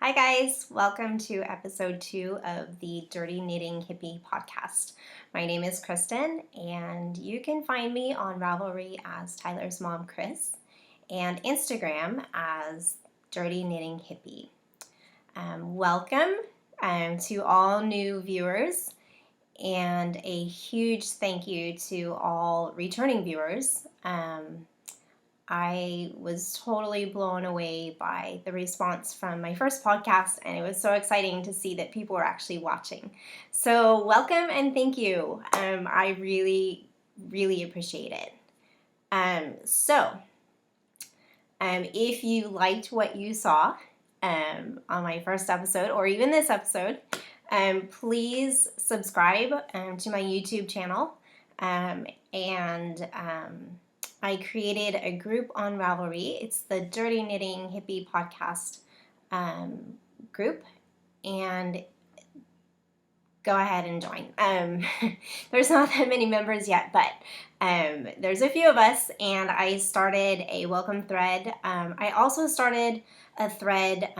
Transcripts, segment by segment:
Hi guys, welcome to episode 2 of the Dirty Knitting Hippie podcast. My name is Kirsten and you can find me on Ravelry as Tyler's mom Chris and Instagram as Dirty Knitting Hippie. Welcome to all new viewers and a huge thank you to all returning viewers. I was totally blown away by the response from my first podcast, and it was so exciting to see that people were actually watching. So welcome and thank you. I really, really appreciate it. If you liked what you saw on my first episode, or even this episode, please subscribe to my YouTube channel I created a group on Ravelry. It's the Dirty Knitting Hippie podcast group, and go ahead and join. There's not that many members yet, but there's a few of us, and I started a welcome thread. I also started a thread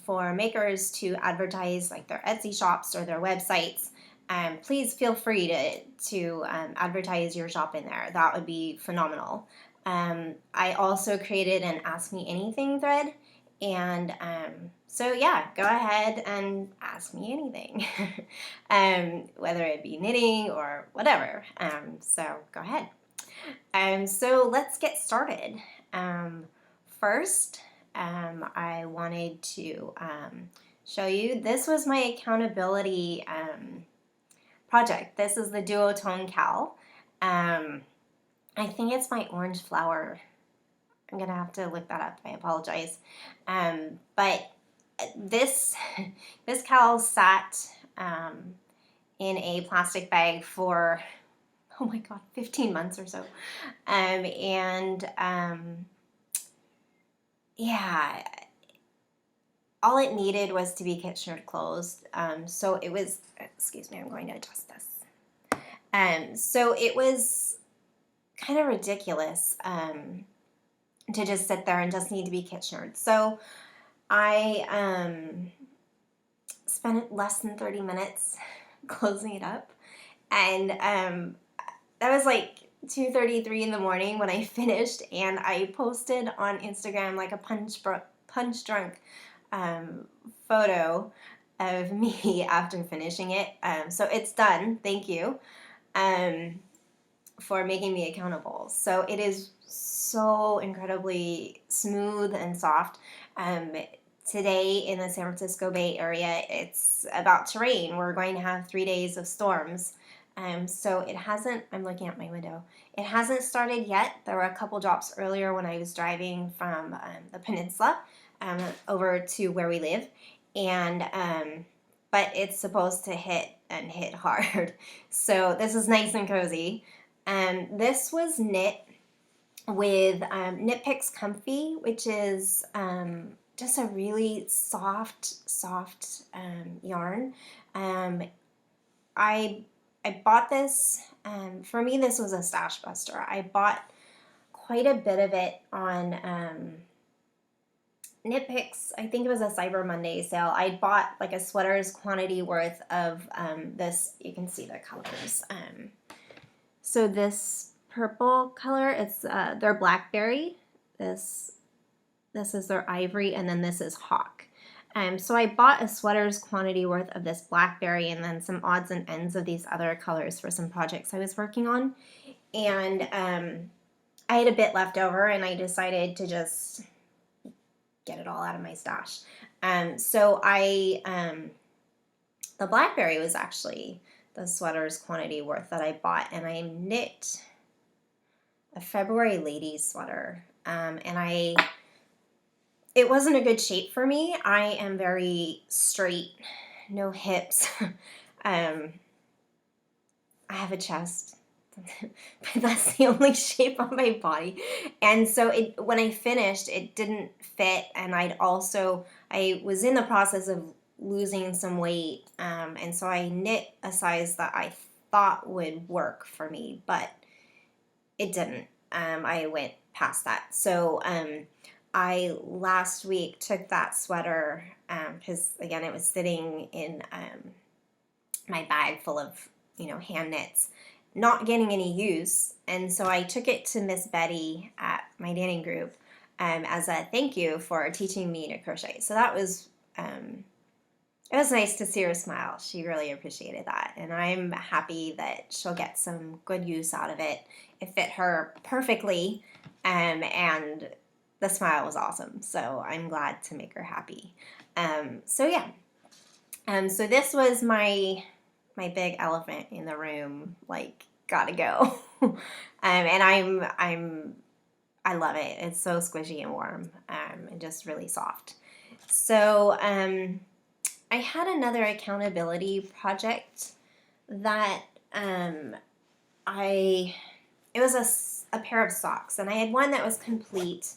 for makers to advertise like their Etsy shops or their websites. Please feel free to advertise your shop in there. That would be phenomenal. I also created an Ask Me Anything thread, and so yeah, go ahead and ask me anything, whether it be knitting or whatever. So go ahead. So let's get started. First, I wanted to show you, this was my accountability project. This is the Duotone Cowl. I think it's my orange flower. I'm gonna have to look that up. I apologize. But this cowl sat in a plastic bag for, oh my god, 15 months or so. Yeah, all it needed was to be Kitchener closed. So it was, excuse me, I'm going to adjust this. So it was kind of ridiculous to just sit there and just need to be Kitchenered. So I spent less than 30 minutes closing it up. And that was like 2:33 in the morning when I finished, and I posted on Instagram like a punch drunk photo of me after finishing it. So it's done. Thank you for making me accountable. So it is so incredibly smooth and soft. Today in the San Francisco Bay Area, it's about to rain. We're going to have 3 days of storms. So it hasn't, I'm looking out my window, it hasn't started yet. There were a couple drops earlier when I was driving from the peninsula over to where we live, and but it's supposed to hit hard. So this is nice and cozy. This was knit with Knit Picks Comfy, which is just a really soft yarn. I bought this, for me this was a stash buster. I bought quite a bit of it on Knit Picks. I think it was a Cyber Monday sale. I bought like a sweater's quantity worth of this. You can see the colors. So this purple color, it's their blackberry. This is their ivory, and then this is hawk. So I bought a sweater's quantity worth of this blackberry and then some odds and ends of these other colors for some projects I was working on. And I had a bit left over, and I decided to just get it all out of my stash. So the blackberry was actually the sweater's quantity worth that I bought, and I knit a February ladies sweater, it wasn't a good shape for me. I am very straight, no hips. I have a chest, but that's the only shape on my body. And so when I finished, it didn't fit, and I was in the process of losing some weight, and so I knit a size that I thought would work for me, but it didn't. I went past that. So I last week took that sweater, because again, it was sitting in my bag full of, hand knits, not getting any use. And so I took it to Miss Betty at my knitting group as a thank you for teaching me to crochet. So that was, it was nice to see her smile. She really appreciated that. And I'm happy that she'll get some good use out of it. It fit her perfectly, and the smile was awesome. So I'm glad to make her happy. So yeah. So this was my big elephant in the room, like, gotta go. And I love it. It's so squishy and warm, and just really soft. So I had another accountability project that it was a pair of socks, and I had one that was complete,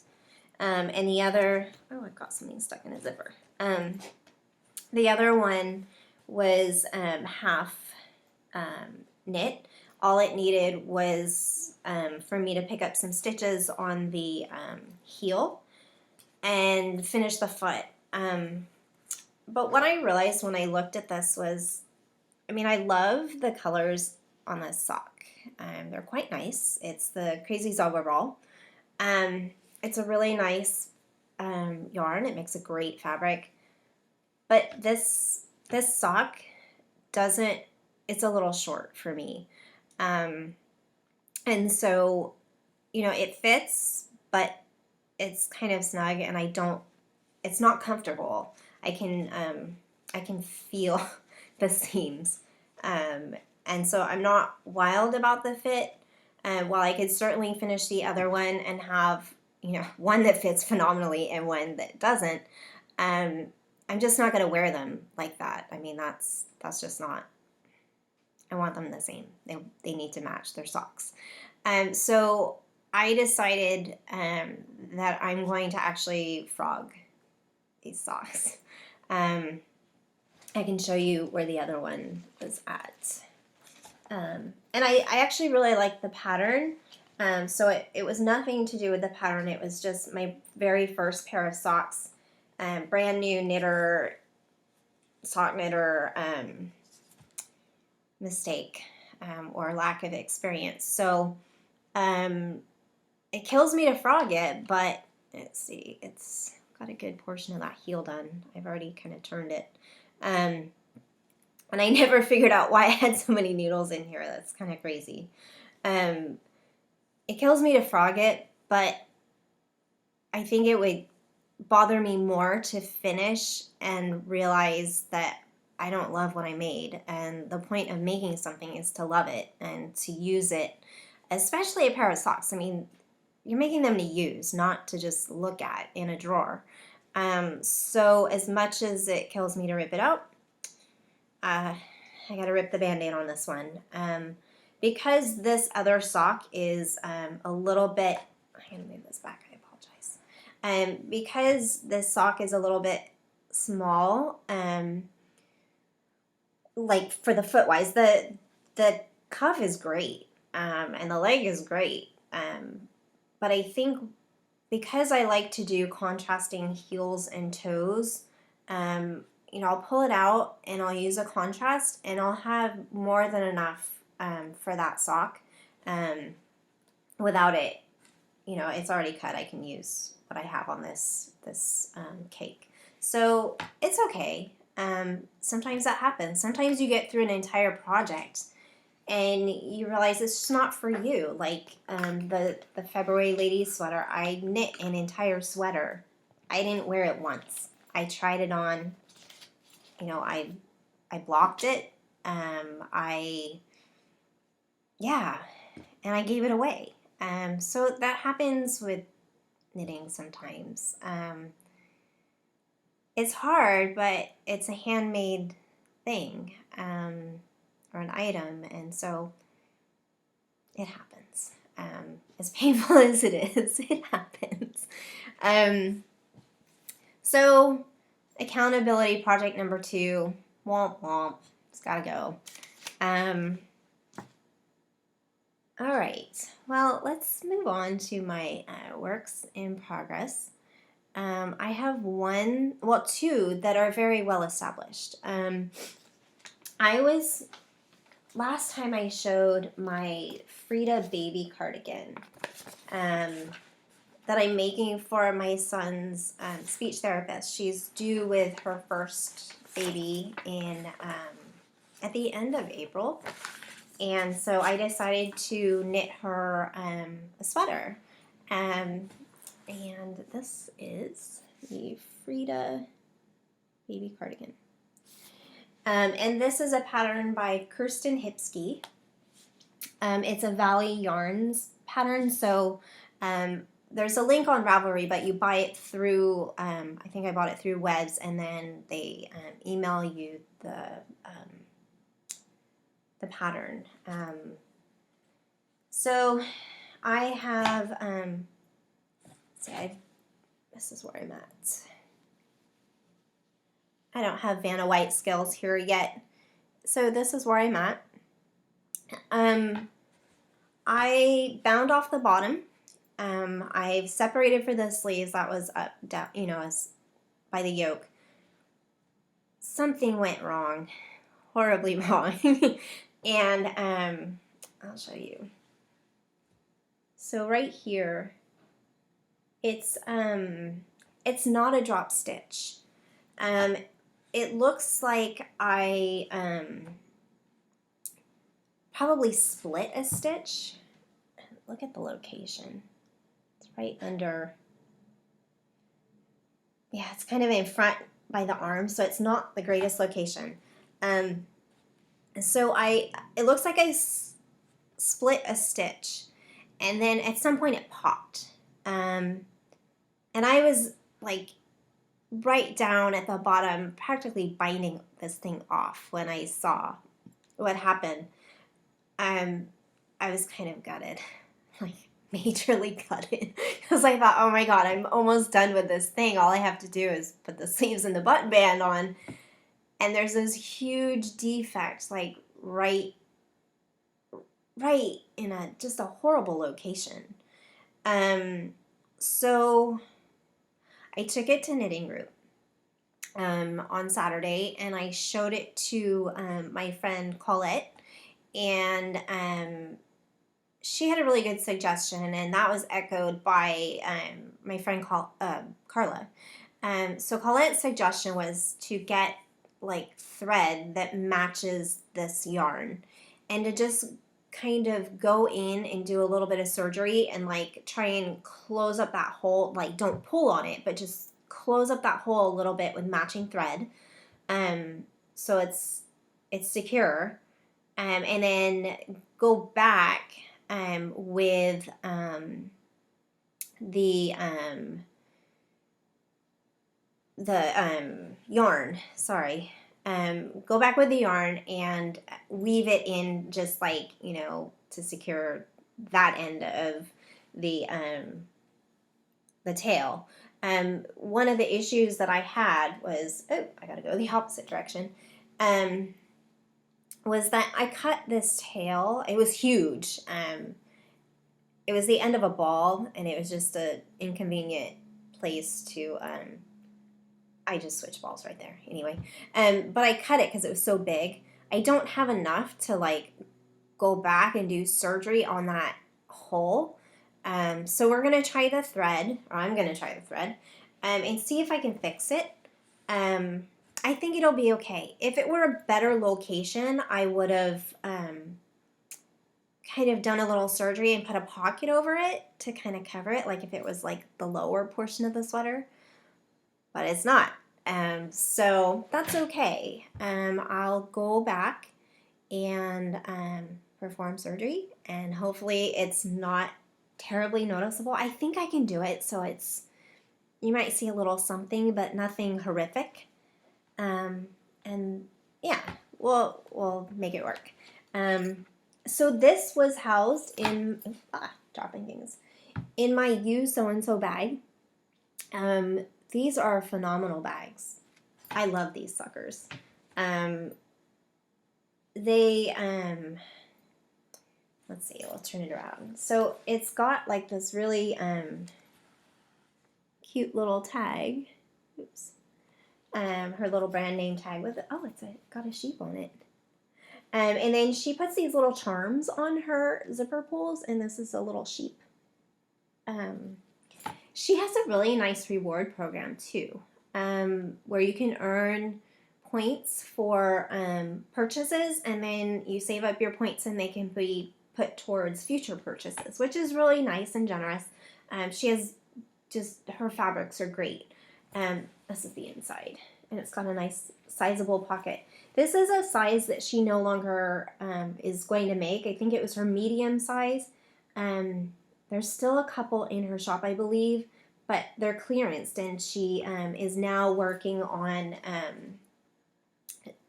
and the other, oh, I've got something stuck in a zipper. The other one was half knit. All it needed was for me to pick up some stitches on the heel and finish the foot. But what I realized when I looked at this was, I love the colors on this sock. They're quite nice. It's the Crazy Zigzagular. It's a really nice yarn. It makes a great fabric. But this sock doesn't, it's a little short for me. And so, it fits, but it's kind of snug, and it's not comfortable. I can feel the seams. And so I'm not wild about the fit. While I could certainly finish the other one and have, one that fits phenomenally and one that doesn't, I'm just not going to wear them like that. That's just not, I want them the same. They need to match their socks. So I decided that I'm going to actually frog these socks. I can show you where the other one was at. And I actually really like the pattern. So it was nothing to do with the pattern. It was just my very first pair of socks. Brand new sock knitter mistake or lack of experience. So it kills me to frog it, but let's see, it's got a good portion of that heel done. I've already kind of turned it. And I never figured out why I had so many needles in here. That's kind of crazy. It kills me to frog it, but I think it would bother me more to finish and realize that I don't love what I made. And the point of making something is to love it and to use it, especially a pair of socks. You're making them to use, not to just look at in a drawer. So as much as it kills me to rip it out, I gotta rip the Band-Aid on this one. Because this other sock is a little bit, I'm gonna move this back, I apologize. Because this sock is a little bit small, like for the foot wise, the cuff is great, and the leg is great. But I think because I like to do contrasting heels and toes, I'll pull it out and I'll use a contrast, and I'll have more than enough for that sock. Without it, it's already cut. I can use what I have on this cake. So it's okay. Sometimes that happens. Sometimes you get through an entire project and you realize it's just not for you. Like the February ladies sweater, I knit an entire sweater. I didn't wear it once. I tried it on. I blocked it. And I gave it away. So that happens with knitting sometimes. It's hard, but it's a handmade thing. Or an item, and so it happens. As painful as it is, it happens. So accountability project number 2, womp womp, it's gotta go. All right, well, let's move on to my works in progress. I have two that are very well established. Last time I showed my Frida baby cardigan that I'm making for my son's speech therapist. She's due with her first baby at the end of April. And so I decided to knit her a sweater. And this is the Frida baby cardigan. And this is a pattern by Kirsten Hipsky. It's a Valley Yarns pattern. So there's a link on Ravelry, but you buy it through, I think I bought it through Webs, and then they email you the pattern. So I have, this is where I'm at. I don't have Vanna White scales here yet. So this is where I'm at. I bound off the bottom. I've separated for the sleeves. That was up, down, by the yoke. Something went wrong, horribly wrong. And I'll show you. So right here, it's not a drop stitch. It looks like I probably split a stitch. Look at the location. It's right under. Yeah, it's kind of in front by the arm, so it's not the greatest location. So it looks like I split a stitch, and then at some point it popped. And I was like right down at the bottom, practically binding this thing off when I saw what happened. I was kind of gutted, like majorly gutted, because I thought, oh my god, I'm almost done with this thing. All I have to do is put the sleeves and the button band on, and there's those huge defects, like right in just a horrible location. So I took it to Knitting Group on Saturday, and I showed it to my friend Colette, and she had a really good suggestion, and that was echoed by my friend Carla. So Colette's suggestion was to get like thread that matches this yarn, and to just kind of go in and do a little bit of surgery and like try and close up that hole. Like, don't pull on it, but just close up that hole a little bit with matching thread, so it's secure, and then go back with the yarn. Sorry. Go back with the yarn and weave it in, just like, to secure that end of the tail. One of the issues that I had was, I gotta go the opposite direction, was that I cut this tail. It was huge. It was the end of a ball, and it was just an inconvenient place to, I just switched balls right there. Anyway, but I cut it because it was so big. I don't have enough to like go back and do surgery on that hole. So we're going to try the thread, or I'm going to try the thread, and see if I can fix it. I think it'll be okay. If it were a better location, I would have kind of done a little surgery and put a pocket over it to kind of cover it, like if it was like the lower portion of the sweater. But it's not. So that's okay. I'll go back and perform surgery, and hopefully it's not terribly noticeable. I think I can do it, so you might see a little something, but nothing horrific. And yeah, we'll make it work. So this was housed in, dropping things, in my You So-and-So bag. These are phenomenal bags. I love these suckers. Let's see, let's turn it around. So it's got like this really cute little tag. Oops. Her little brand name tag with it. Oh, got a sheep on it. And then she puts these little charms on her zipper pulls, and this is a little sheep. She has a really nice reward program too, where you can earn points for purchases, and then you save up your points and they can be put towards future purchases, which is really nice and generous. She has her fabrics are great. This is the inside, and it's got a nice sizable pocket. This is a size that she no longer is going to make. I think it was her medium size. There's still a couple in her shop, I believe, but they're clearanced, and she is now working on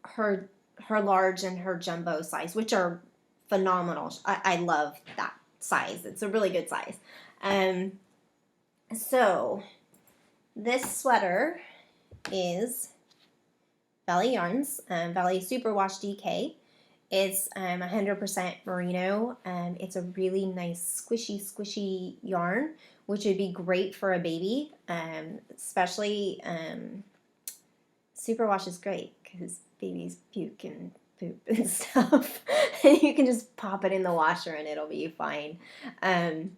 her large and her jumbo size, which are phenomenal. I love that size. It's a really good size. So this sweater is Valley Yarns, Valley Superwash DK. It's 100% merino. It's a really nice squishy yarn, which would be great for a baby, especially Superwash is great because babies puke and poop and stuff. And you can just pop it in the washer and it'll be fine. And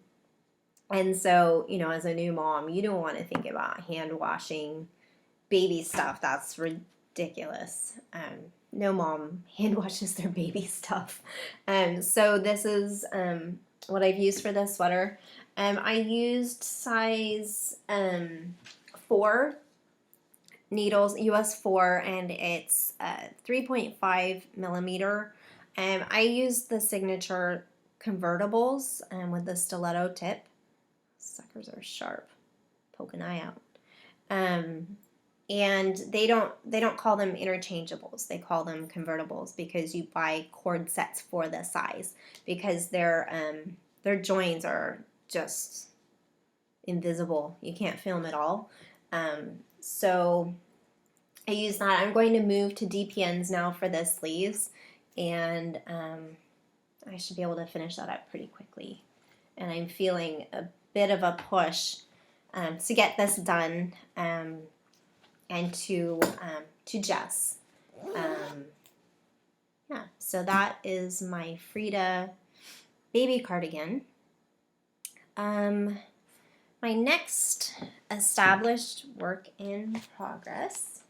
so, as a new mom, you don't want to think about hand washing baby stuff. That's ridiculous. No mom hand washes their baby stuff. So this is what I've used for this sweater. I used size 4 needles, US 4, and it's 3.5 millimeter. I used the signature convertibles with the stiletto tip. Suckers are sharp. Poke an eye out. And they don't call them interchangeables. They call them convertibles because you buy cord sets for the size, because their joins are just invisible. You can't feel them at all. So I use that. I'm going to move to DPNs now for the sleeves, and I should be able to finish that up pretty quickly. And I'm feeling a bit of a push to get this done. And to Jess. Yeah, so that is my Frida baby cardigan. My next established work in progress.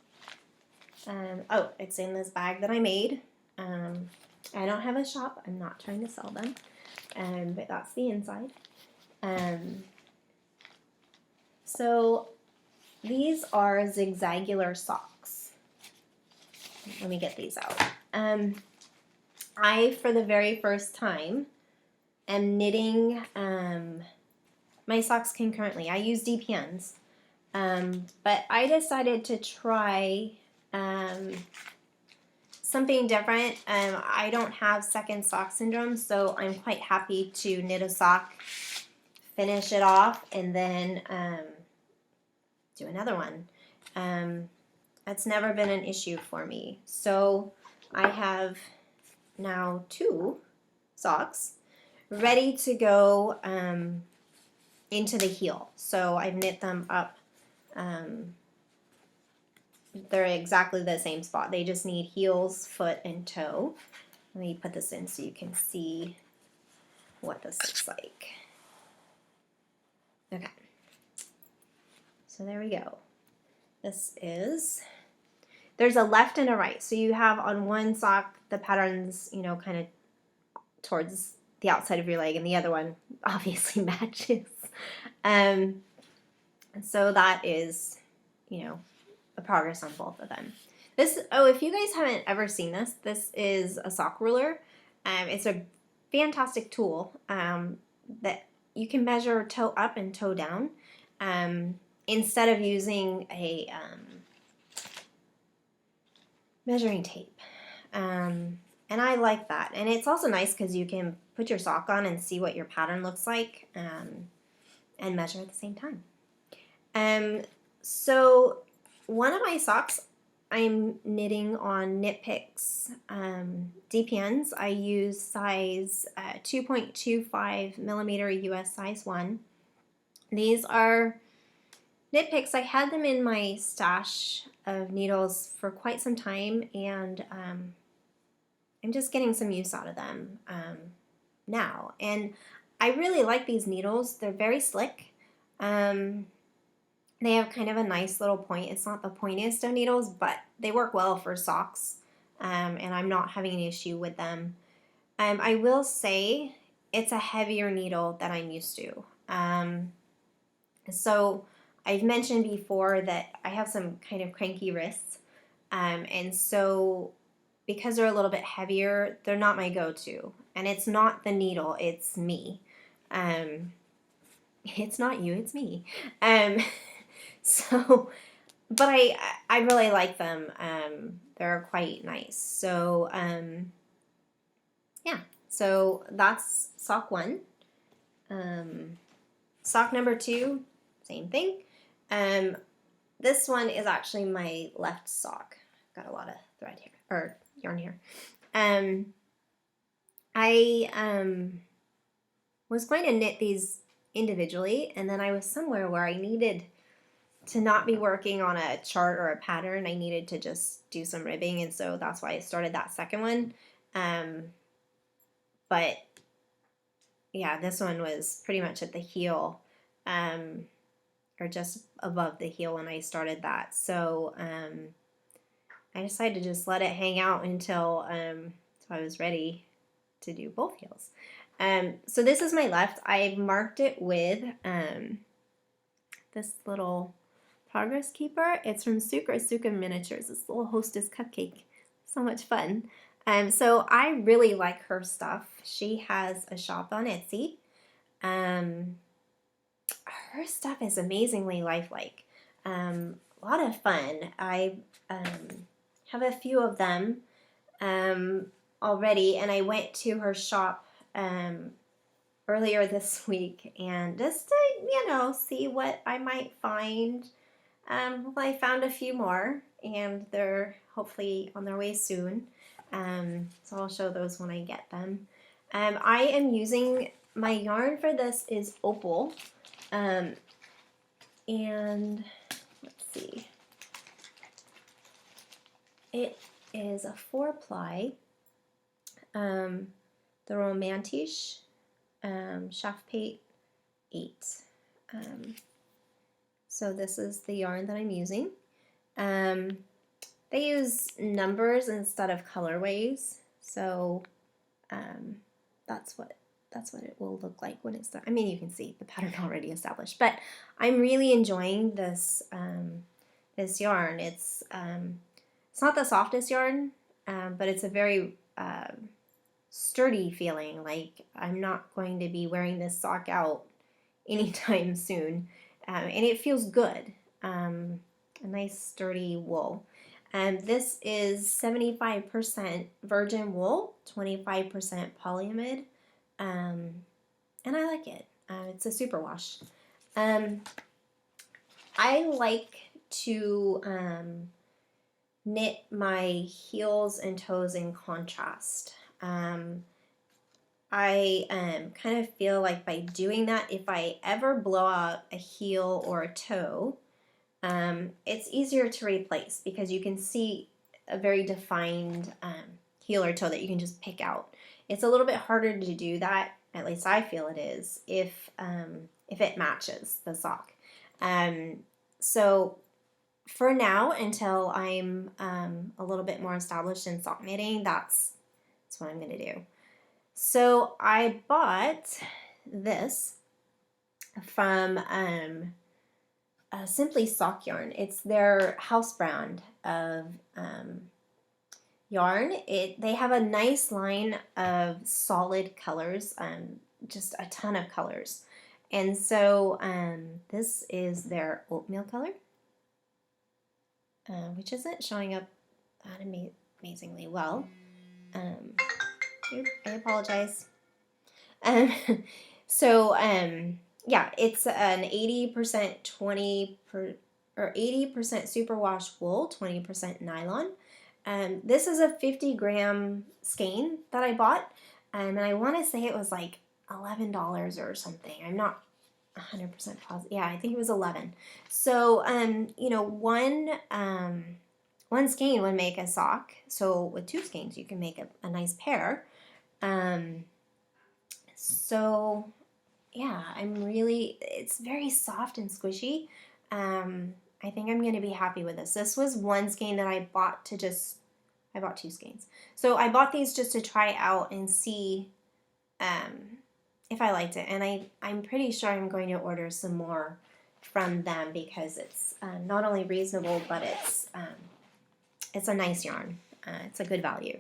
It's in this bag that I made. I don't have a shop. I'm not trying to sell them. But that's the inside. So these are Zigzagular socks. Let me get these out. I, for the very first time, am knitting my socks concurrently. I use DPNs, but I decided to try something different. I don't have second sock syndrome, so I'm quite happy to knit a sock, finish it off, and then do another one. That's never been an issue for me. So I have now 2 socks ready to go into the heel. So I've knit them up. They're exactly the same spot. They just need heels, foot, and toe. Let me put this in so you can see what this looks like. Okay. So there we go. There's a left and a right. So you have on one sock the patterns, kind of towards the outside of your leg, and the other one obviously matches. So that is, a progress on both of them. If you guys haven't ever seen this is a sock ruler. It's a fantastic tool that you can measure toe up and toe down. Instead of using a measuring tape. And I like that. And it's also nice because you can put your sock on and see what your pattern looks like and measure at the same time. So one of my socks I'm knitting on Knit Picks DPNs. I use size 2.25 millimeter US size 1. These are knit picks, I had them in my stash of needles for quite some time, and I'm just getting some use out of them now. And I really like these needles. They're very slick. They have kind of a nice little point. It's not the pointiest of needles, but they work well for socks, and I'm not having an issue with them. I will say it's a heavier needle than I'm used to. So I've mentioned before that I have some kind of cranky wrists, and so because they're a little bit heavier, they're not my go-to. And it's not the needle, it's me. It's not you, it's me. So, but I really like them. They're quite nice. So, yeah. So that's sock 1. Sock number 2, same thing. This one is actually my left sock. Got a lot of thread here, or yarn here. I was going to knit these individually, and then I was somewhere where I needed to not be working on a chart or a pattern. I needed to just do some ribbing, and so that's why I started that second one. But yeah, this one was pretty much at the heel, or just above the heel when I started that. So I decided to just let it hang out until so I was ready to do both heels. So this is my left. I've marked it with this little progress keeper. It's from Suka Miniatures, this little hostess cupcake. So much fun. So I really like her stuff. She has a shop on Etsy. Her stuff is amazingly lifelike. A lot of fun. I have a few of them already, and I went to her shop earlier this week, and just to, see what I might find. Well, I found a few more, and they're hopefully on their way soon. So I'll show those when I get them. I am using, my yarn for this is Opal, and let's see, it is a 4-ply, the Romantisch Shaft Pate 8. So this is the yarn that I'm using. They use numbers instead of colorways, so that's what it will look like when it's done. I mean, you can see the pattern already established, but I'm really enjoying this this yarn. It's not the softest yarn, but it's a very sturdy feeling. Like I'm not going to be wearing this sock out anytime soon, and it feels good. A nice sturdy wool. This is 75% virgin wool, 25% polyamide, and I like it. It's a superwash. I like to knit my heels and toes in contrast. I kind of feel like by doing that, if I ever blow out a heel or a toe, it's easier to replace because you can see a very defined heel or toe that you can just pick out. It's a little bit harder to do that, at least I feel it is, if it matches the sock. So for now, until I'm a little bit more established in sock knitting, that's what I'm going to do. So I bought this from Simply Sock Yarn. It's their house brand of yarn. They have a nice line of solid colors, just a ton of colors. And so this is their oatmeal color, which isn't showing up that amazingly well. I apologize. Yeah, it's an 80% 80% superwash wool, 20% nylon. This is a 50-gram skein that I bought, and I want to say it was like $11 or something. I'm not 100% positive. Yeah, I think it was 11. So, you know, one skein would make a sock. So with 2 skeins, you can make a nice pair. So yeah, it's very soft and squishy. I think I'm going to be happy with this. This was one skein that I bought I bought 2 skeins. So I bought these just to try out and see if I liked it. And I'm pretty sure I'm going to order some more from them because it's not only reasonable, but it's a nice yarn. It's a good value.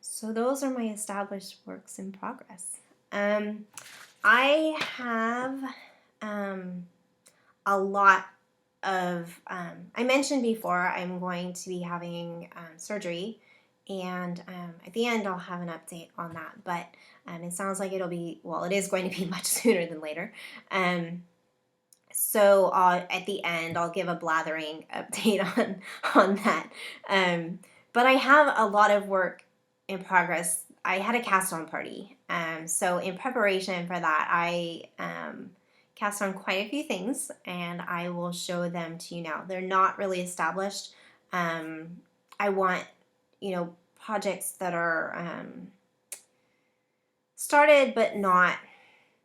So those are my established works in progress. I have a lot of, I mentioned before I'm going to be having surgery, and at the end I'll have an update on that, but it sounds like it'll be, well, it is going to be much sooner than later. So at the end I'll give a blathering update on that. But I have a lot of work in progress. I had a cast on party. So in preparation for that, I cast on quite a few things, and I will show them to you now. They're not really established. I want, you know, projects that are started but not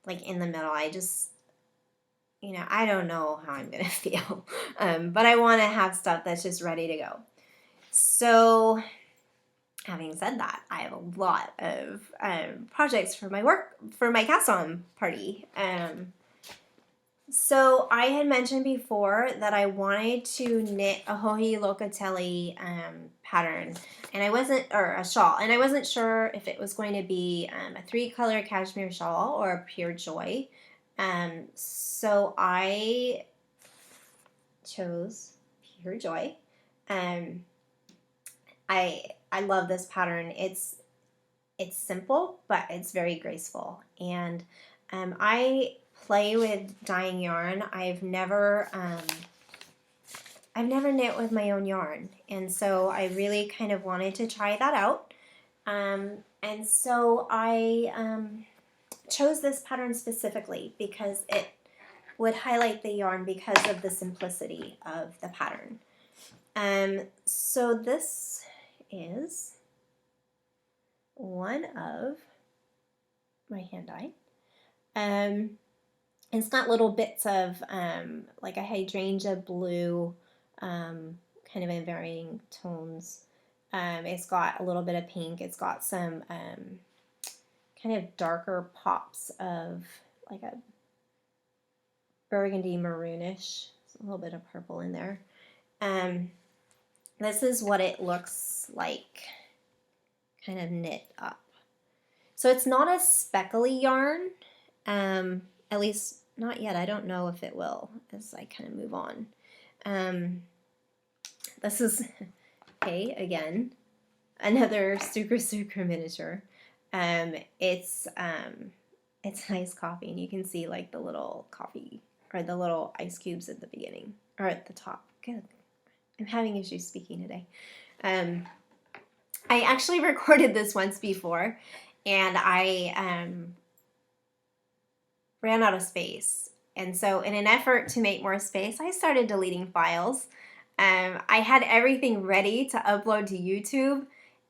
like in the middle. I just, you know, I don't know how I'm going to feel. But I want to have stuff that's just ready to go. So having said that, I have a lot of projects for my cast-on party. So I had mentioned before that I wanted to knit a Hohi Locatelli pattern, and or a shawl, and I wasn't sure if it was going to be a 3-color cashmere shawl or a pure joy. So I chose pure joy. I love this pattern. It's simple, but it's very graceful. And I play with dyeing yarn. I've never knit with my own yarn, and so I really kind of wanted to try that out. And so I chose this pattern specifically because it would highlight the yarn because of the simplicity of the pattern. So this is one of my hand dye. It's got little bits of like a hydrangea blue, kind of in varying tones. It's got a little bit of pink. It's got some kind of darker pops of like a burgundy maroonish. There's a little bit of purple in there. This is what it looks like, kind of knit up. So it's not a speckly yarn, at least not yet. I don't know if it will as I kind of move on. This is, okay, again, another Sucre miniature. It's nice coffee, and you can see like the little coffee or the little ice cubes at the beginning or at the top. Good. I'm having issues speaking today. I actually recorded this once before, and I ran out of space. And so in an effort to make more space, I started deleting files. I had everything ready to upload to YouTube,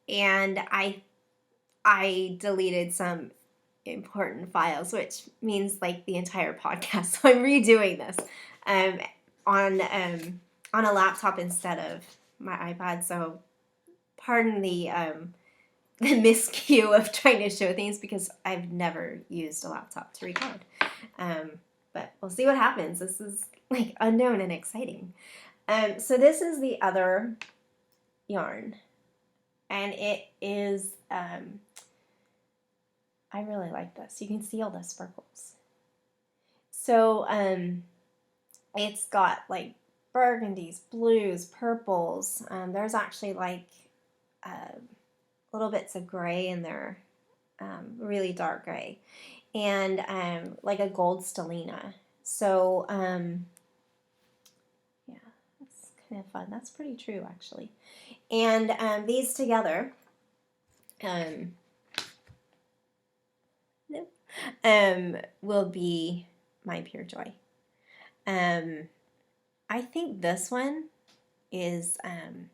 and I deleted some important files, which means like the entire podcast. So I'm redoing this on a laptop instead of my iPad. So pardon the miscue of trying to show things because I've never used a laptop to record. But we'll see what happens. This is like unknown and exciting. So this is the other yarn, and it is, I really like this. You can see all the sparkles. So it's got like burgundies, blues, purples. There's actually like little bits of gray in there, really dark gray, and like a gold stellina. So yeah, that's kind of fun. That's pretty true, actually. And these together, will be my pure joy. I think this one is kind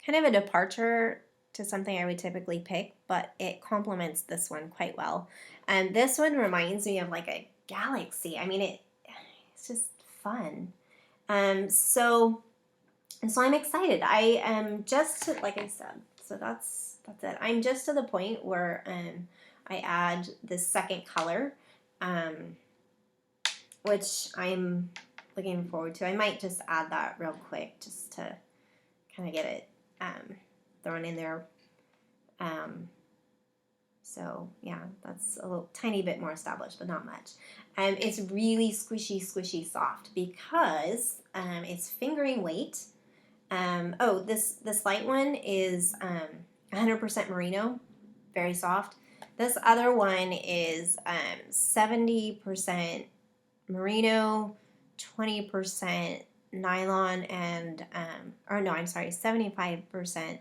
of a departure to something I would typically pick, but it complements this one quite well. And this one reminds me of like a galaxy. I mean, it's just fun. So I'm excited. I am just like I said. So that's it. I'm just to the point where I add this second color, which I'm looking forward to. I might just add that real quick just to kind of get it thrown in there. So yeah, that's a little tiny bit more established, but not much. It's really squishy soft because it's fingering weight. This light one is 100% merino, very soft. This other one is 70% merino, 20% nylon, and 75%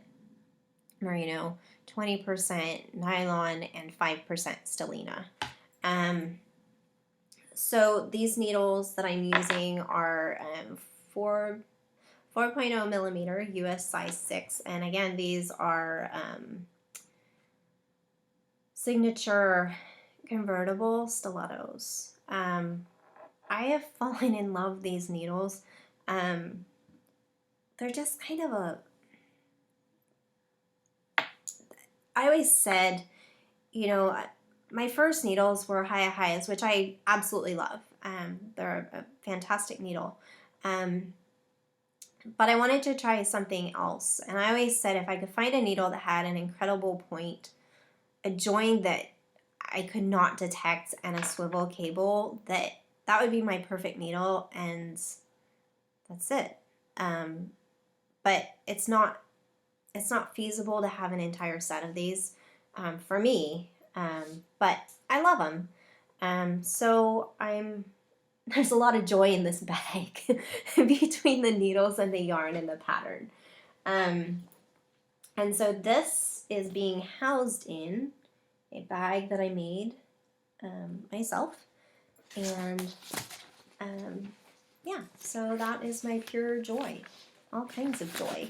merino, 20% nylon, and 5% stellina. So these needles that I'm using are 4.0 millimeter US size 6, and again these are signature convertible stilettos. I have fallen in love with these needles. They're just kind of I always said, my first needles were Hias, which I absolutely love. They're a fantastic needle. But I wanted to try something else. And I always said if I could find a needle that had an incredible point, a join that I could not detect, and a swivel cable, that would be my perfect needle, and that's it. But it's not feasible to have an entire set of these for me, but I love them. So there's a lot of joy in this bag between the needles and the yarn and the pattern. And so this is being housed in a bag that I made myself. And yeah, so that is my pure joy. All kinds of joy.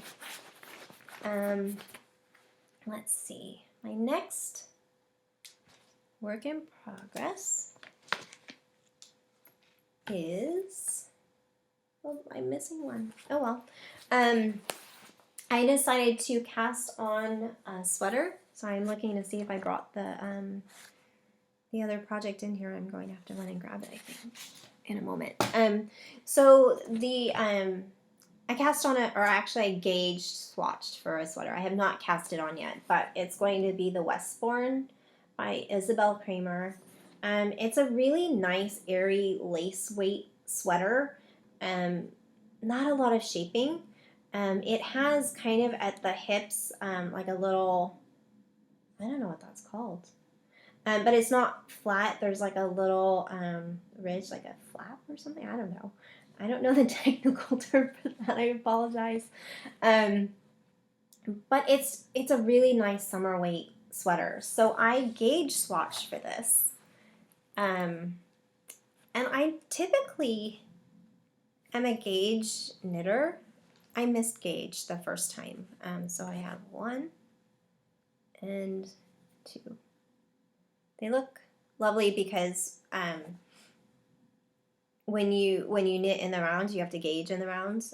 Let's see. My next work in progress is, I'm missing one. Oh well. I decided to cast on a sweater, so I'm looking to see if I brought the other project in here. I'm going to have to run and grab it, I think, in a moment. So I cast on it, or actually I swatched for a sweater. I have not cast it on yet, but it's going to be the Westbourne by Isabell Kraemer. It's a really nice, airy lace weight sweater. Not a lot of shaping. It has kind of at the hips like a little, I don't know what that's called. But it's not flat. There's like a little ridge, like a flap or something. I don't know. I don't know the technical term for that. I apologize. But it's a really nice summer weight sweater. So I gauge swatched for this. And I typically am a gauge knitter. I missed gauge the first time. So I have 1 and 2. They look lovely because when you knit in the rounds, you have to gauge in the rounds.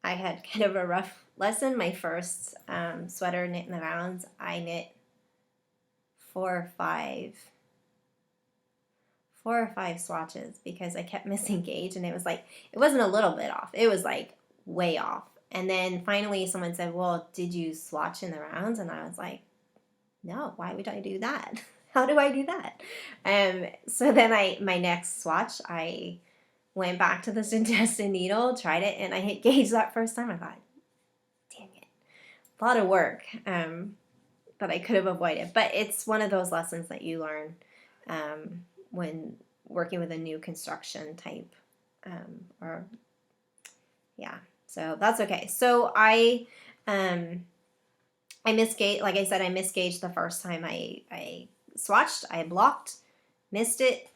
I had kind of a rough lesson. My first sweater knit in the rounds, I knit 4 or 5 swatches because I kept missing gauge, and it was like, it wasn't a little bit off. It was like way off. And then finally someone said, well, did you swatch in the rounds? And I was like, no, why would I do that? How do I do that? So then my next swatch, I went back to the suggested needle, tried it, and I hit gauge that first time. I thought, dang it, a lot of work that I could have avoided. But it's one of those lessons that you learn when working with a new construction type, so that's okay. So I misgauged, like I said, I misgauged the first time I swatched, I blocked, missed it,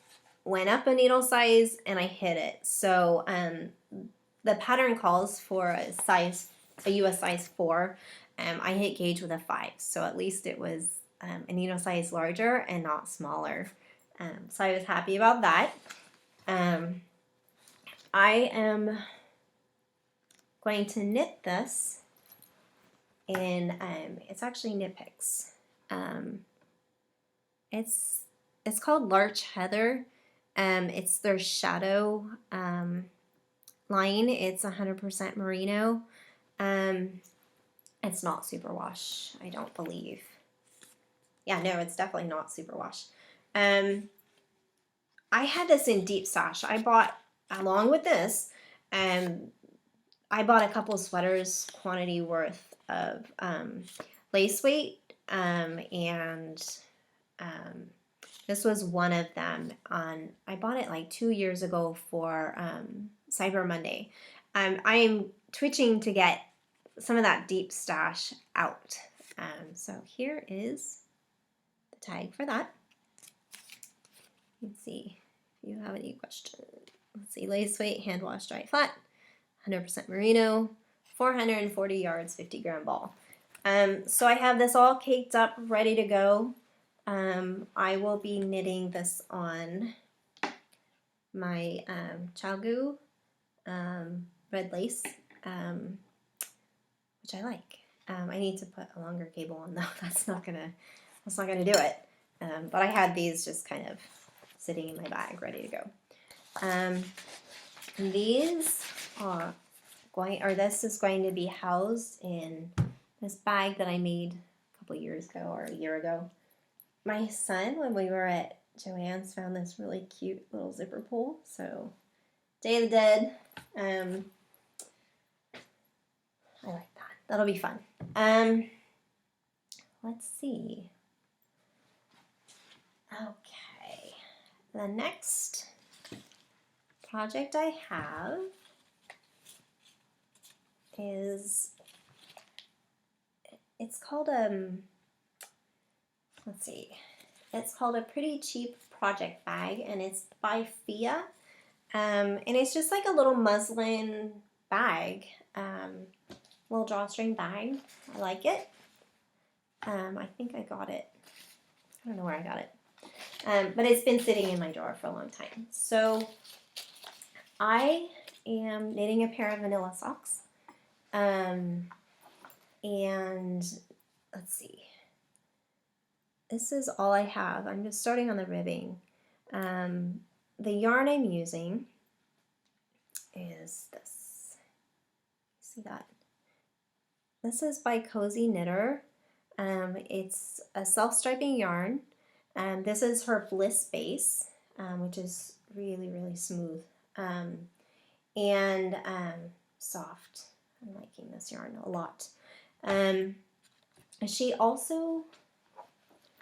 went up a needle size, and I hit it. So the pattern calls for a US size 4. I hit gauge with a 5, so at least it was a needle size larger and not smaller. So I was happy about that. I am going to knit this in, it's actually Knit Picks. It's called Larch Heather. It's their shadow line. It's 100% merino. It's not superwash, I don't believe. Yeah, no, it's definitely not superwash. I had this in deep stash. I bought, along with this, I bought a couple sweaters quantity worth of lace weight, and this was one of them. I bought it like 2 years ago for Cyber Monday. I'm twitching to get some of that deep stash out. So here is the tag for that. Let's see if you have any questions. Let's see, lace weight, hand wash, dry flat, 100% merino, 440 yards, 50 gram ball. So I have this all caked up, ready to go. I will be knitting this on my Chalgu red lace, which I like. I need to put a longer cable on though. That's not gonna do it. But I had these just kind of sitting in my bag, ready to go. These are this is going to be housed in this bag that I made a couple years ago or a year ago. My son, when we were at Joann's, found this really cute little zipper pull. So, Day of the Dead. I like that. That'll be fun. Let's see. Okay. The next project I have is, it's called let's see, it's called a Pretty Cheap Project Bag, and it's by Fia, and it's just like a little muslin bag, little drawstring bag. I like it. I think I got it, I don't know where I got it, but it's been sitting in my drawer for a long time. So I am knitting a pair of vanilla socks, and let's see, this is all I have. I'm just starting on the ribbing. The yarn I'm using is this. See that? This is by Cozy Knitter. It's a self-striping yarn. This is her Bliss base, which is really, really smooth and soft. I'm liking this yarn a lot. She also,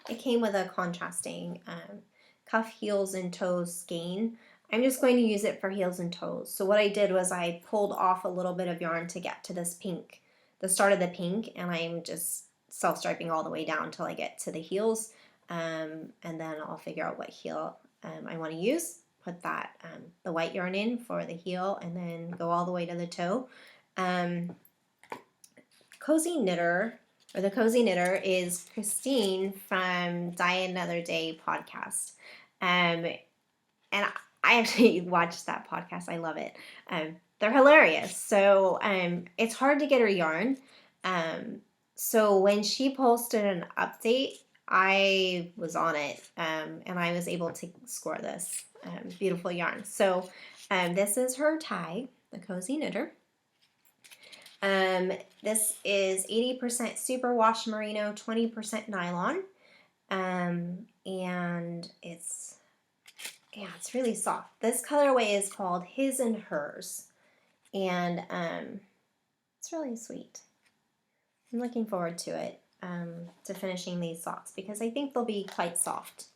it came with a contrasting cuff, heels, and toes skein. I'm just going to use it for heels and toes. So what I did was I pulled off a little bit of yarn to get to this pink, the start of the pink, and I'm just self-striping all the way down until I get to the heels, and then I'll figure out what heel I want to use. Put that the white yarn in for the heel, and then go all the way to the toe. Cozy Knitter, or the Cozy Knitter, is Christine from Die Another Day podcast. And I actually watched that podcast. I love it. They're hilarious. So it's hard to get her yarn. So when she posted an update, I was on it, and I was able to score this beautiful yarn. So this is her tag, the Cozy Knitter. This is 80% superwash merino, 20% nylon, and it's really soft. This colorway is called His and Hers, and it's really sweet. I'm looking forward to it, to finishing these socks, because I think they'll be quite soft.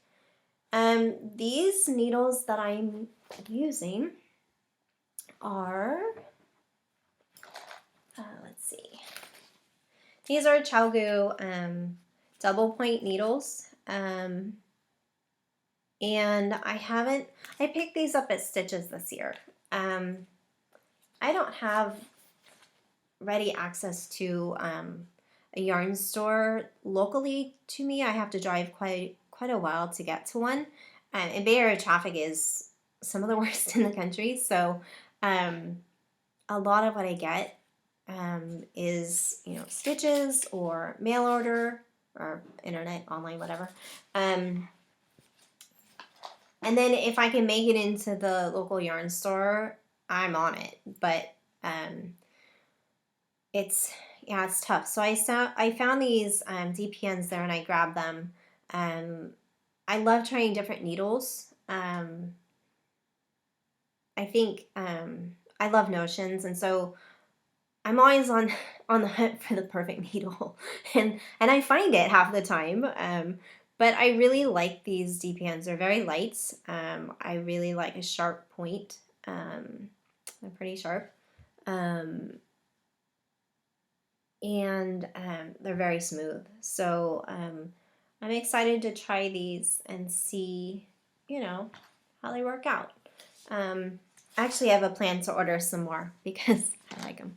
These needles that I'm using are, let's see, these are Chalgu double point needles. And I picked these up at Stitches this year. I don't have ready access to a yarn store locally to me. I have to drive quite a while to get to one. And Bay Area traffic is some of the worst in the country. So a lot of what I get is, Stitches or mail order or internet, online, whatever. And then if I can make it into the local yarn store, I'm on it. But it's tough. So I found these DPNs there and I grabbed them. I love trying different needles. I think I love notions, and so I'm always on the hunt for the perfect needle, and I find it half the time. But I really like these DPNs. They're very light. I really like a sharp point. They're pretty sharp. And they're very smooth. So I'm excited to try these and see, how they work out. Actually, I have a plan to order some more because I like them.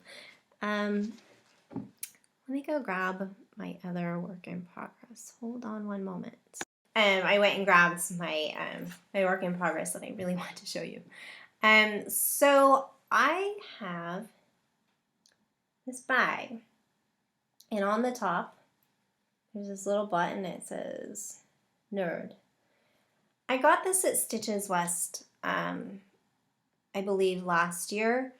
Let me go grab my other work in progress. Hold on one moment. I went and grabbed my work in progress that I really want to show you. So I have this bag, and on the top there's this little button that says Nerd. I got this at Stitches West, I believe last year.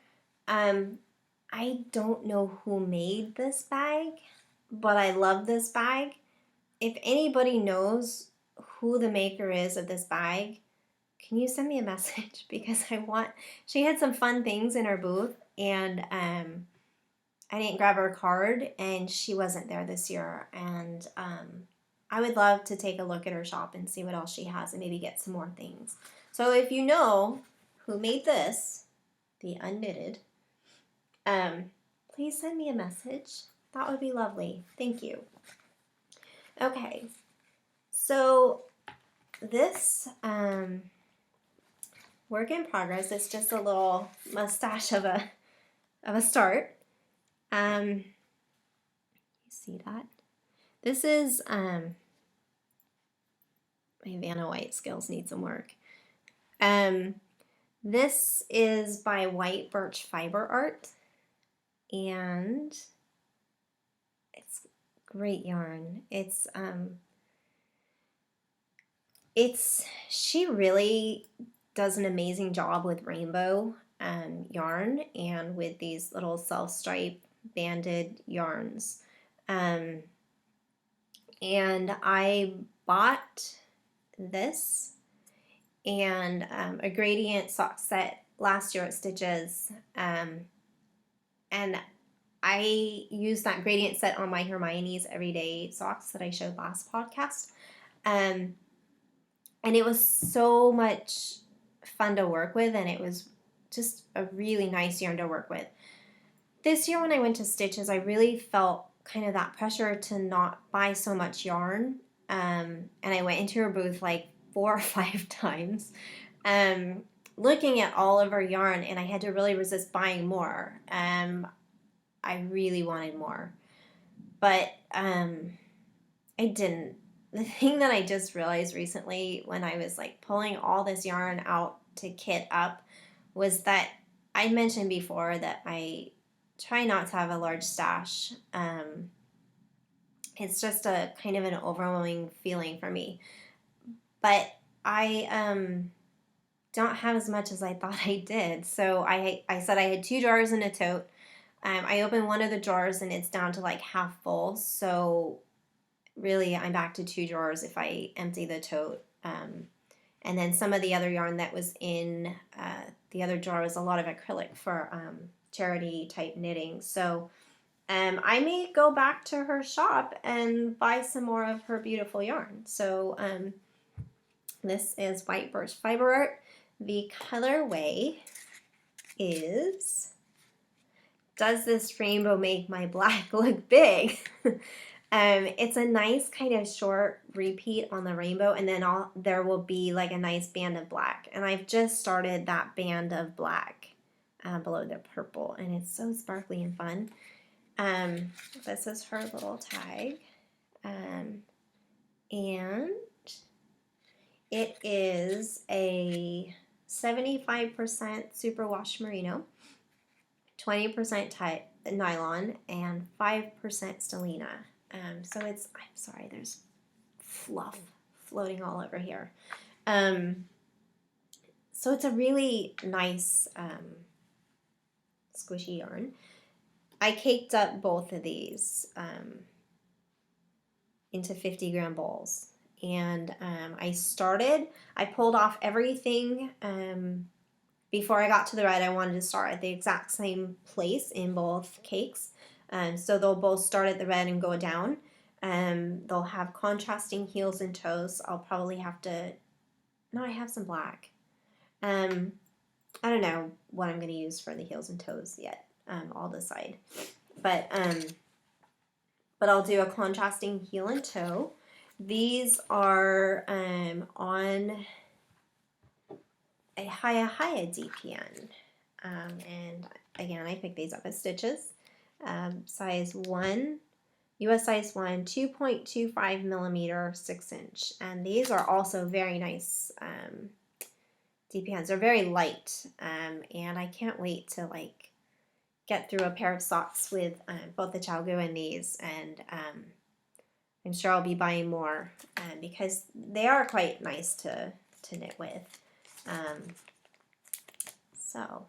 I don't know who made this bag, but I love this bag. If anybody knows who the maker is of this bag, can you send me a message? Because she had some fun things in her booth, and I didn't grab her card, and she wasn't there this year, and I would love to take a look at her shop and see what else she has and maybe get some more things. So if you know who made this, the Unknitted, please send me a message. That would be lovely. Thank you. Okay, so this work in progress is just a little mustache of a start. You see that? This is my Vanna White skills need some work. This is by White Birch Fiber Arts, and it's great yarn. She really does an amazing job with rainbow yarn and with these little self-stripe banded yarns. And I bought this and a gradient sock set last year at Stitches, and I use that gradient set on my Hermione's Everyday socks that I showed last podcast. And it was so much fun to work with, and it was just a really nice yarn to work with. This year when I went to Stitches, I really felt kind of that pressure to not buy so much yarn, and I went into her booth like 4 or 5 times looking at all of her yarn, and I had to really resist buying more. I really wanted more, but I didn't. The thing that I just realized recently when I was like pulling all this yarn out to kit up was that I mentioned before that I try not to have a large stash. It's just a kind of an overwhelming feeling for me. But I don't have as much as I thought I did. So I said I had 2 drawers and a tote. I opened one of the drawers and it's down to like half full. So really I'm back to 2 drawers if I empty the tote. And then some of the other yarn that was in the other drawer is a lot of acrylic for charity type knitting. So I may go back to her shop and buy some more of her beautiful yarn. So this is White Birch Fiber Art. The colorway is Does This Rainbow Make My Black Look Big? It's a nice kind of short repeat on the rainbow, and then there will be like a nice band of black. And I've just started that band of black below the purple, and it's so sparkly and fun. This is her little tag, and it is a 75% superwash merino, 20% nylon, and 5% stellina. So it's, I'm sorry, there's fluff floating all over here. So it's a really nice squishy yarn. I caked up both of these into 50-gram balls. And I pulled off everything before I got to the red. I wanted to start at the exact same place in both cakes. So they'll both start at the red and go down. They'll have contrasting heels and toes. I'll probably have to, no, I have some black. I don't know what I'm going to use for the heels and toes yet. I'll decide. But I'll do a contrasting heel and toe. These are on a Haya DPN. And again, I picked these up as stitches. Size 1, US size 1, 2.25 millimeter, 6 inch. And these are also very nice DPNs. They're very light. And I can't wait to like get through a pair of socks with both the Chalgu and these. And I'm sure I'll be buying more because they are quite nice to knit with. So,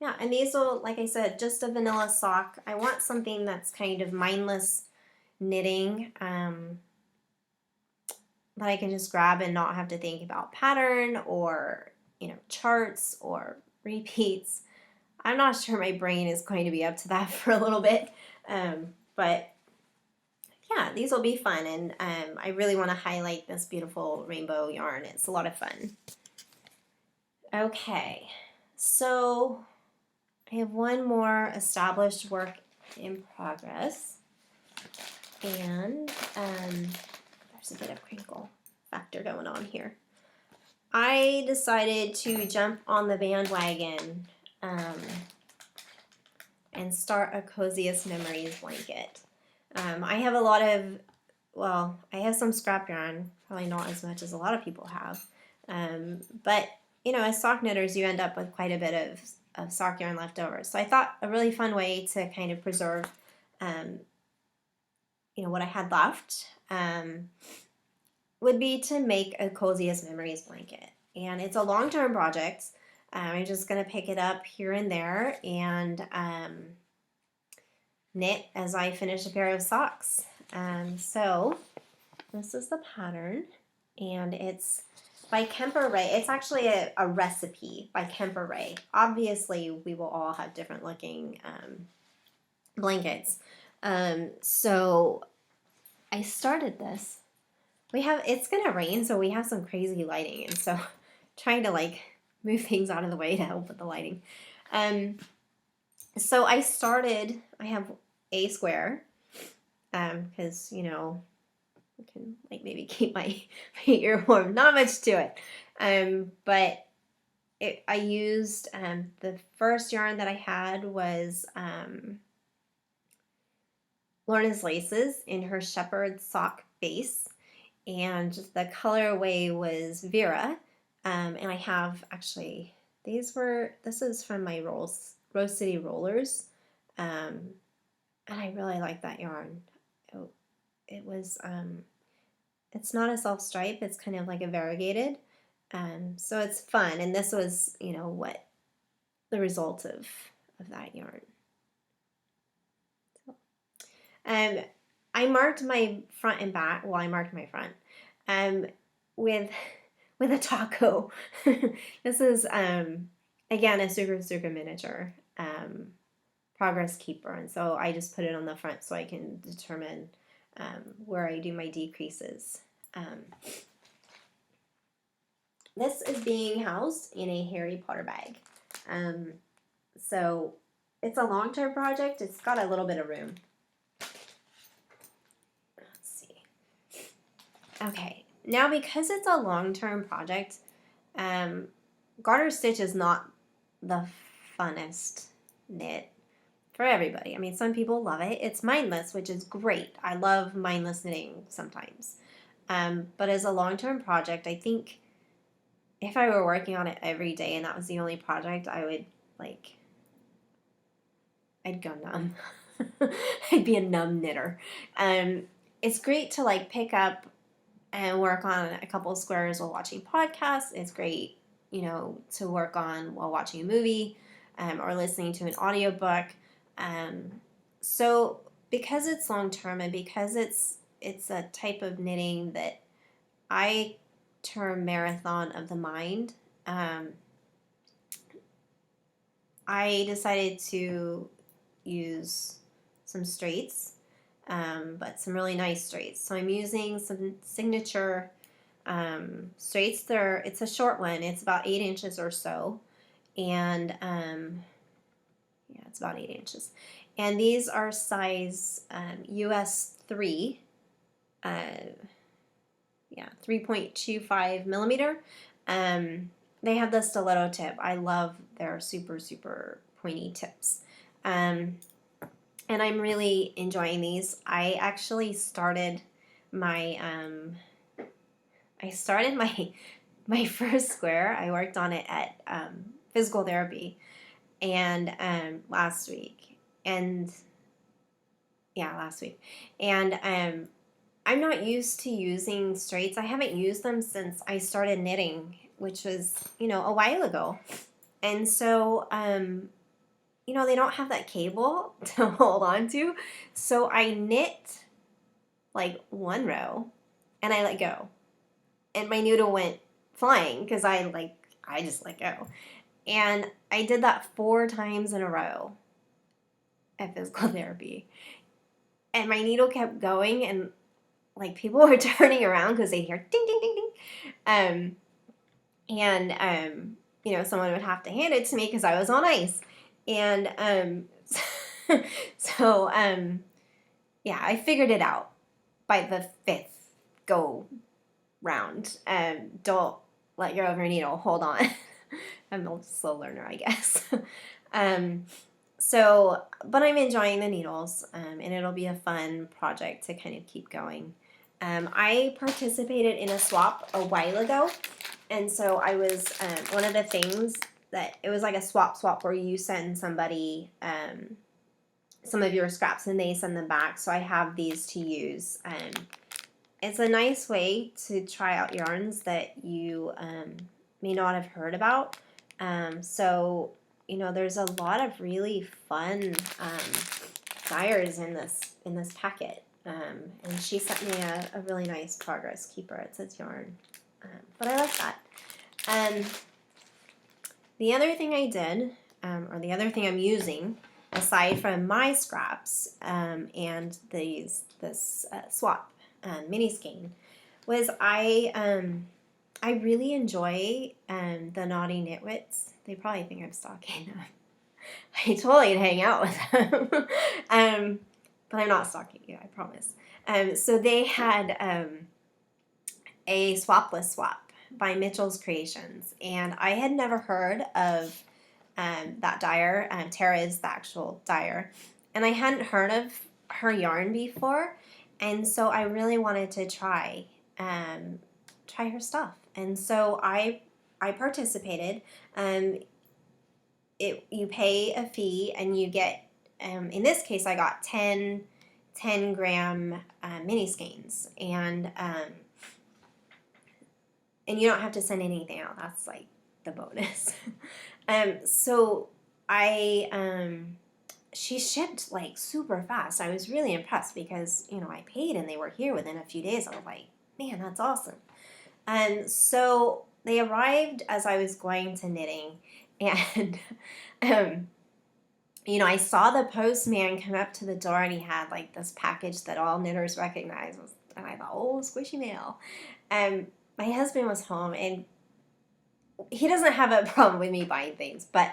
yeah, and these will, like I said, just a vanilla sock. I want something that's kind of mindless knitting that I can just grab and not have to think about pattern or, you know, charts or repeats. I'm not sure my brain is going to be up to that for a little bit, but yeah, these will be fun, and I really want to highlight this beautiful rainbow yarn. It's a lot of fun. Okay, so I have one more established work in progress, and there's a bit of crinkle factor going on here. I decided to jump on the bandwagon and start a Coziest Memories blanket. I have a lot of, well, I have some scrap yarn, probably not as much as a lot of people have, but, you know, as sock knitters, you end up with quite a bit of sock yarn left over. So I thought a really fun way to kind of preserve, you know, what I had left would be to make a Coziest Memories blanket. And it's a long-term project. I'm just going to pick it up here and there and knit as I finish a pair of socks. So this is the pattern, and it's by Kemper Wray. It's actually a recipe by Kemper Wray. Obviously, we will all have different looking blankets. So I started this. It's gonna rain, so we have some crazy lighting, and so trying to like move things out of the way to help with the lighting. So I have a square, because, you know, I can like maybe keep my ear warm. Not much to it. But I used, the first yarn that I had was Lorna's Laces in her shepherd sock base, and the colorway was Vera. And I have actually, this is from my Rose City Rollers. And I really like that yarn. It was, it's not a self stripe, it's kind of like a variegated. So it's fun. And this was, you know, what the result of that yarn. So, I marked my front and back. Well, I marked my front with a taco. This is again a super miniature progress keeper, and so I just put it on the front so I can determine where I do my decreases. This is being housed in a Harry Potter bag. So it's a long-term project. It's got a little bit of room. Okay, now because it's a long-term project, garter stitch is not the funnest knit for everybody. I mean, some people love it. It's mindless, which is great. I love mindless knitting sometimes. But as a long-term project, I think if I were working on it every day and that was the only project, I would I'd go numb. I'd be a numb knitter. It's great to pick up and work on a couple of squares while watching podcasts. It's great, to work on while watching a movie or listening to an audiobook. So because it's long term and because it's a type of knitting that I term marathon of the mind, I decided to use some straights, but some really nice straights. So I'm using some signature straights. It's a short one. It's about 8 inches or so, and it's about 8 inches. And these are size US 3, 3.25 millimeter. They have the stiletto tip. I love their super, super pointy tips. And I'm really enjoying these. I actually started my my first square. I worked on it at physical therapy and last week. And I'm not used to using straights. I haven't used them since I started knitting, which was, a while ago. And so, they don't have that cable to hold on to. So I knit one row and I let go. And my needle went flying because I just let go. And I did that 4 times in a row at physical therapy. And my needle kept going and people were turning around because they'd hear ding, ding, ding, ding. Someone would have to hand it to me because I was on ice. And I figured it out by the 5th go round. Don't let go of your needle. Hold on. I'm a slow learner, I guess. But I'm enjoying the needles, and it'll be a fun project to kind of keep going. I participated in a swap a while ago, and so I was, one of the things that, it was like a swap where you send somebody some of your scraps and they send them back, so I have these to use. It's a nice way to try out yarns that you may not have heard about. There's a lot of really fun dyers in this packet. And she sent me a really nice progress keeper. It says yarn. But I like that. The other thing I did, or the other thing I'm using, aside from my scraps and this swap mini skein, was I really enjoy the Naughty Knitwits. They probably think I'm stalking them. I totally hang out with them. But I'm not stalking you, I promise. So they had a Swapless Swap by Mitchell's Creations, and I had never heard of that dyer. Tara is the actual dyer, and I hadn't heard of her yarn before, and so I really wanted to try her stuff, and so I participated. You pay a fee and you get, in this case, I got 10 gram mini skeins, and you don't have to send anything out. That's the bonus. So she shipped super fast. I was really impressed because I paid and they were here within a few days. I was like, man, that's awesome. And so they arrived as I was going to knitting, and I saw the postman come up to the door, and he had this package that all knitters recognize, and I thought, oh, squishy mail. My husband was home, and he doesn't have a problem with me buying things, but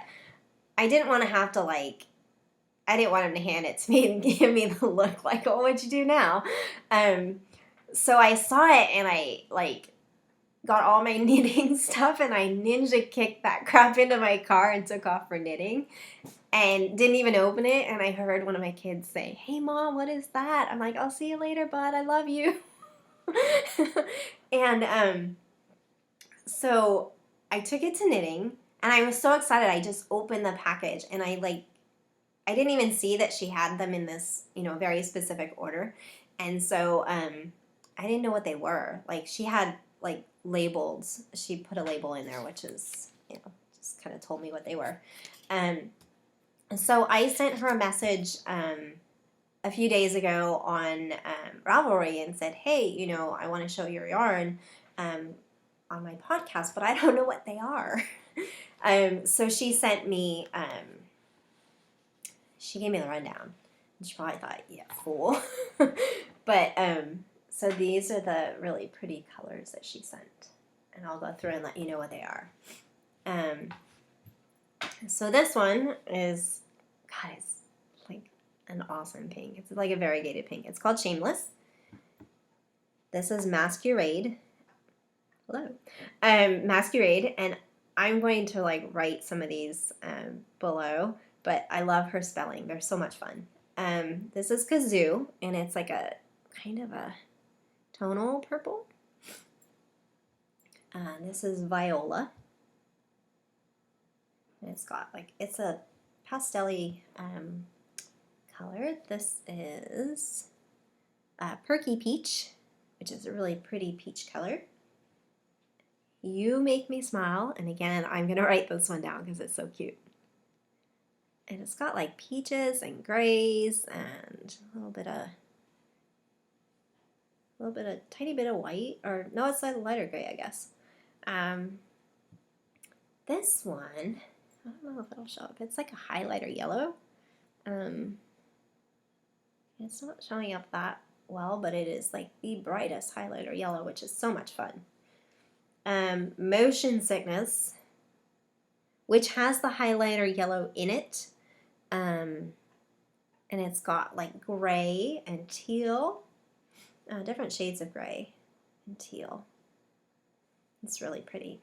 I didn't want to have to I didn't want him to hand it to me and give me the look oh, what'd you do now? So I saw it and I like got all my knitting stuff and I ninja kicked that crap into my car and took off for knitting and didn't even open it. And I heard one of my kids say, "Hey Mom, what is that?" I'm like, "I'll see you later, bud. I love you." And so I took it to knitting and I was so excited. I just opened the package and I didn't even see that she had them in this, very specific order. And so I didn't know what they were. Like she had like labels. She put a label in there, which is, just kind of told me what they were. And so I sent her a message a few days ago on Ravelry and said, "Hey, I want to show your yarn on my podcast, but I don't know what they are." So she sent me, she gave me the rundown. She probably thought, "Yeah, fool." But so these are the really pretty colors that she sent, and I'll go through and let you know what they are. So this one is, God, it's like an awesome pink. It's like a variegated pink. It's called Shameless. This is Masquerade. Hello. Masquerade, and I'm going to like write some of these below, but I love her spelling. They're so much fun. This is Kazoo, and it's like a kind of a tonal purple. This is Viola. And it's got it's a pastel-y color. This is Perky Peach, which is a really pretty peach color. You Make Me Smile, and again, I'm going to write this one down because it's so cute. And it's got like peaches and grays and a little bit of tiny bit of white, or no, it's a lighter gray, I guess. This one, I don't know if it'll show up. It's like a highlighter yellow. It's not showing up that well, but it is like the brightest highlighter yellow, which is so much fun. Motion Sickness, which has the highlighter yellow in it. And it's got like gray and teal, different shades of gray and teal. It's really pretty.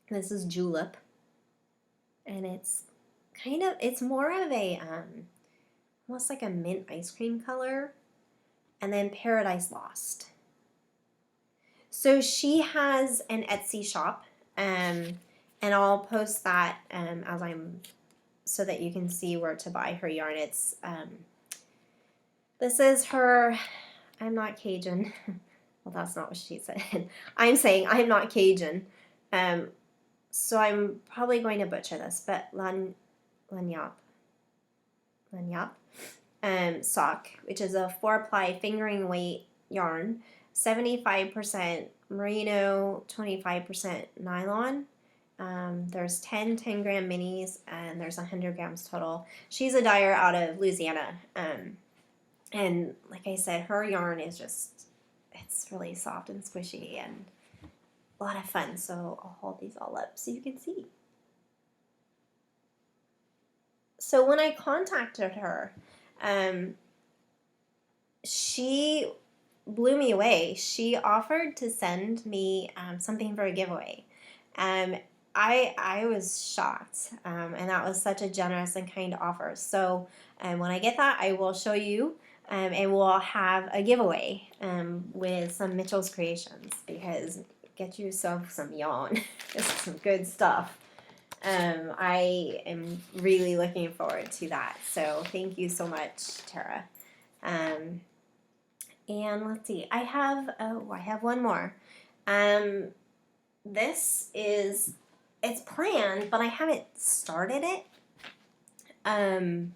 This is Julep, and it's more of a almost like a mint ice cream color, and then Paradise Lost. So she has an Etsy shop, and I'll post that so that you can see where to buy her yarn. It's this is her. I'm not Cajun. Well, that's not what she said. I'm saying I'm not Cajun. So I'm probably going to butcher this, but Lanyap sock, which is a 4-ply fingering weight yarn, 75% merino, 25% nylon. There's 10 gram minis, and there's 100 grams total. She's a dyer out of Louisiana, and like I said, her yarn is it's really soft and squishy and a lot of fun. So I'll hold these all up so you can see. So when I contacted her, she blew me away. She offered to send me something for a giveaway. I was shocked, and that was such a generous and kind offer. So when I get that, I will show you, and we'll have a giveaway with some Mitchell's Creations, because get yourself some yarn. This is some good stuff. I am really looking forward to that. So thank you so much, Tara. And let's see, I have one more. This is, it's planned, but I haven't started it. I've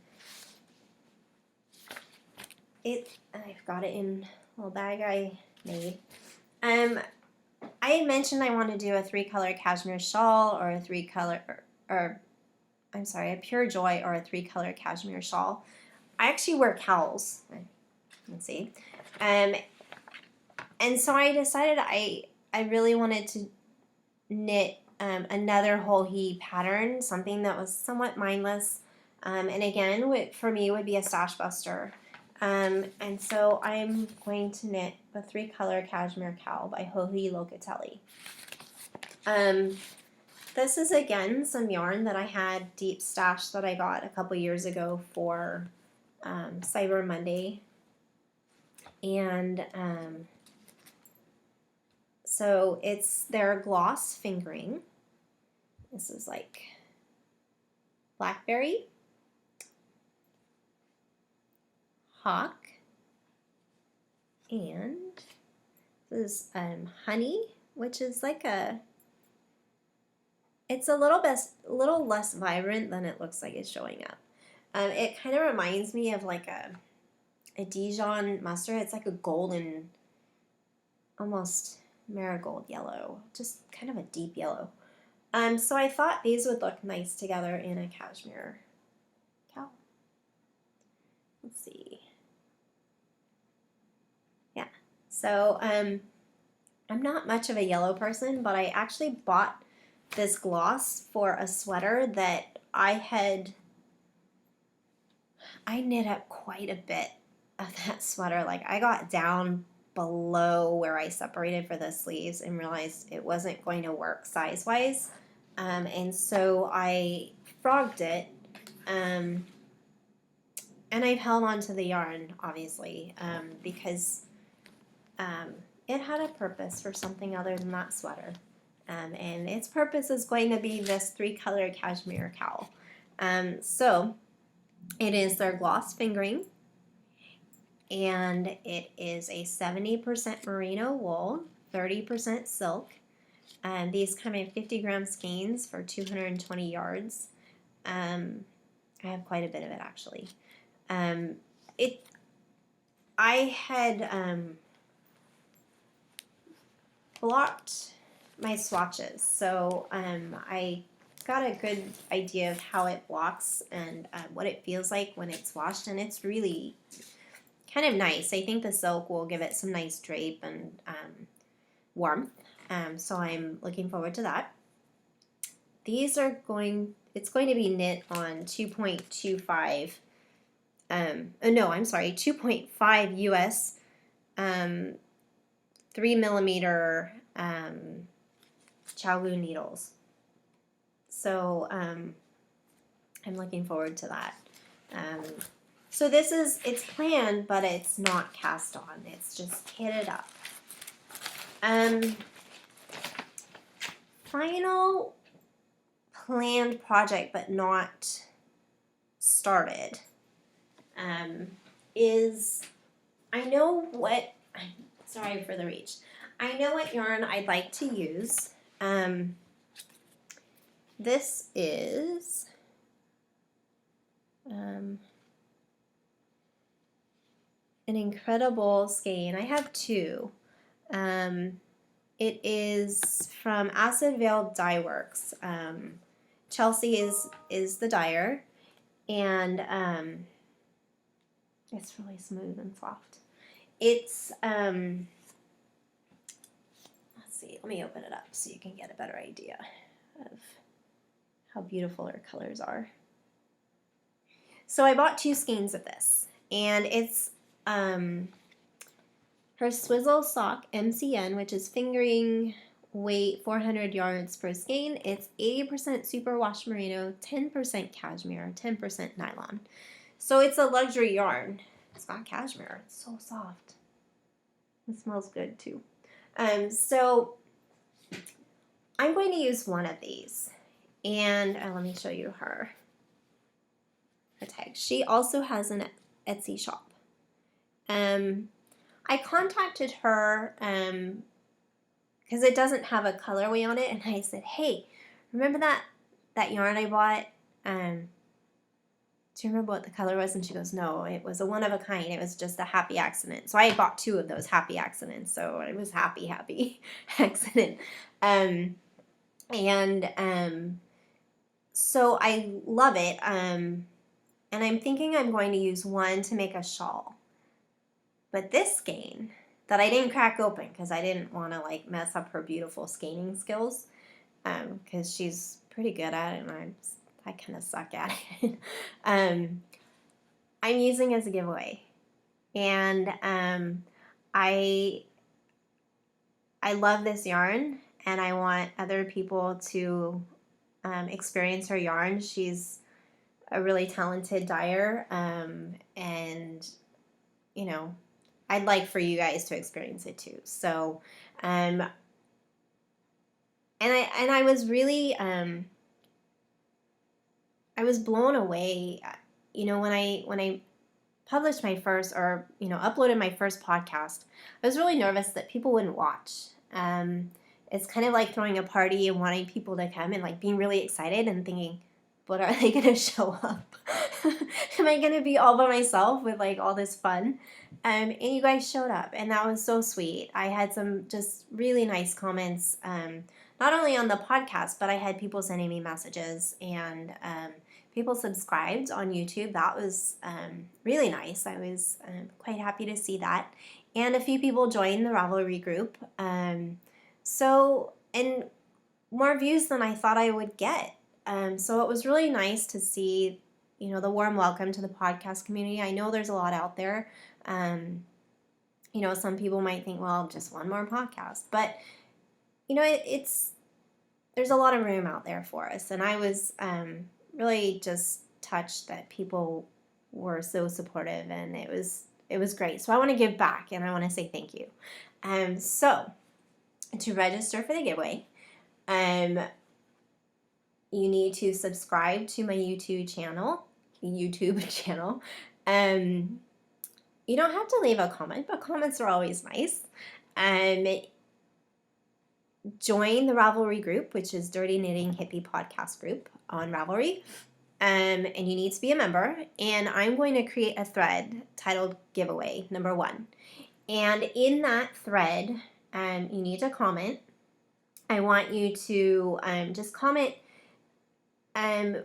got it in a little bag I made. I had mentioned I want to do a 3-color cashmere shawl, or a 3-color, a Pure Joy or a 3-color cashmere shawl. I actually wear cowls. Let's see. And so I decided I really wanted to knit another whole he pattern, something that was somewhat mindless. And again, for me, would be a stash buster. And so I'm going to knit a 3-color cashmere cowl by Locatelli. This is again some yarn that I had deep stash that I got a couple years ago for Cyber Monday. And so it's their gloss fingering. This is like blackberry, hawk, and this is honey, which is like it's a little less vibrant than it looks like it's showing up. It kind of reminds me of like a Dijon mustard. It's like a golden, almost marigold yellow, just kind of a deep yellow. So I thought these would look nice together in a cashmere cowl. Let's see. Yeah. So I'm not much of a yellow person, but I actually bought this gloss for a sweater that I knit up quite a bit of that sweater. Like I got down below where I separated for the sleeves and realized it wasn't going to work size-wise. And so I frogged it. And I've held on to the yarn, obviously, because it had a purpose for something other than that sweater. And its purpose is going to be this 3-color cashmere cowl. So it is their gloss fingering, and it is a 70% merino wool, 30% silk. These come in 50-gram skeins for 220 yards. I have quite a bit of it actually. I had blocked my swatches, so I got a good idea of how it blocks and what it feels like when it's washed, and it's really kind of nice. I think the silk will give it some nice drape and warmth, so I'm looking forward to that. These are it's going to be knit on 2.25 2.5 US 3mm Chow needles. So I'm looking forward to that. So it's planned, but it's not cast on. It's just kitted up. Final planned project, but not started, is sorry for the reach. I know what yarn I'd like to use. This is an incredible skein. I have two. It is from Acid Veil Dye Works. Chelsea is the dyer, and it's really smooth and soft. It's let's see, let me open it up so you can get a better idea of how beautiful her colors are. So I bought 2 skeins of this, and it's her Swizzle Sock MCN, which is fingering weight 400 yards per skein. It's 80% superwash merino, 10% cashmere, 10% nylon. So it's a luxury yarn. It's got cashmere. It's so soft. It smells good too. So I'm going to use one of these, and let me show you her tag. She also has an Etsy shop. I contacted her because it doesn't have a colorway on it, and I said, hey, remember that yarn I bought? Do you remember what the color was? And she goes, no, it was a one of a kind. It was just a happy accident. So I bought 2 of those happy accidents. So it was happy accident. So I love it. And I'm thinking I'm going to use one to make a shawl. But this skein that I didn't crack open because I didn't want to like mess up her beautiful skeining skills, because she's pretty good at it and I kind of suck at it. I'm using as a giveaway. And I love this yarn, and I want other people to experience her yarn. She's a really talented dyer, and you know, I'd like for you guys to experience it too. So, and I was really I was blown away. You know, when I published my first, or uploaded my first podcast, I was really nervous that people wouldn't watch. It's kind of like throwing a party and wanting people to come and like being really excited and thinking, but are they gonna show up? Am I gonna be all by myself with like all this fun? And you guys showed up, and that was so sweet. I had some just really nice comments, not only on the podcast, but I had people sending me messages, and people subscribed on YouTube. That was really nice. I was quite happy to see that. And a few people joined the Ravelry group. And more views than I thought I would get. So it was really nice to see, the warm welcome to the podcast community. I know there's a lot out there. Some people might think, well, just one more podcast. But, there's a lot of room out there for us. And I was really just touched that people were so supportive, and it was great. So I want to give back, and I want to say thank you. So to register for the giveaway, you need to subscribe to my YouTube channel. You don't have to leave a comment, but comments are always nice. Join the Ravelry group, which is Dirty Knitting Hippie Podcast group on Ravelry. And you need to be a member. And I'm going to create a thread titled Giveaway number 1. And in that thread, you need to comment. I want you to just comment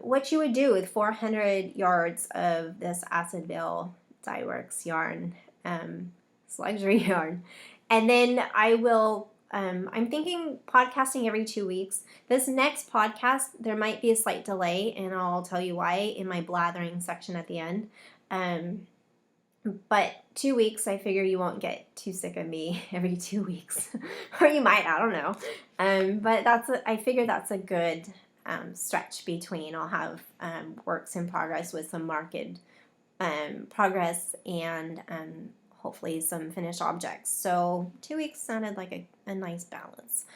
what you would do with 400 yards of this Isabell Dyeworks yarn. It's luxury yarn. And then I will, I'm thinking podcasting every 2 weeks. This next podcast, there might be a slight delay, and I'll tell you why in my blathering section at the end. But 2 weeks, I figure you won't get too sick of me every 2 weeks. Or you might, I don't know. But I figure that's a good stretch between. I'll have works in progress with some marked progress, and hopefully some finished objects. So 2 weeks sounded like a nice balance.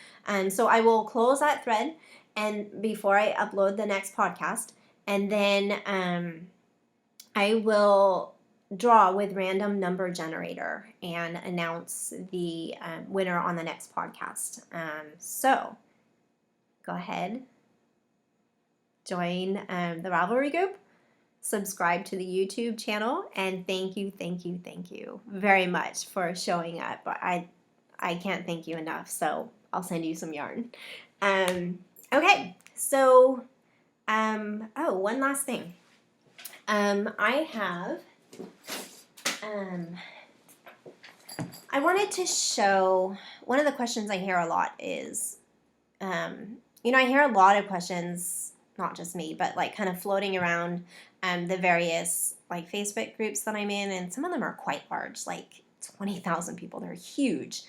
So I will close that thread and before I upload the next podcast, and then I will draw with random number generator and announce the winner on the next podcast. So go ahead, join the Ravelry group, subscribe to the YouTube channel, and thank you very much for showing up. I can't thank you enough, so I'll send you some yarn. Okay, so one last thing. I wanted to show, one of the questions I hear a lot is, I hear a lot of questions, not just me, but like kind of floating around the various like Facebook groups that I'm in, and some of them are quite large, like 20,000 people. They're huge.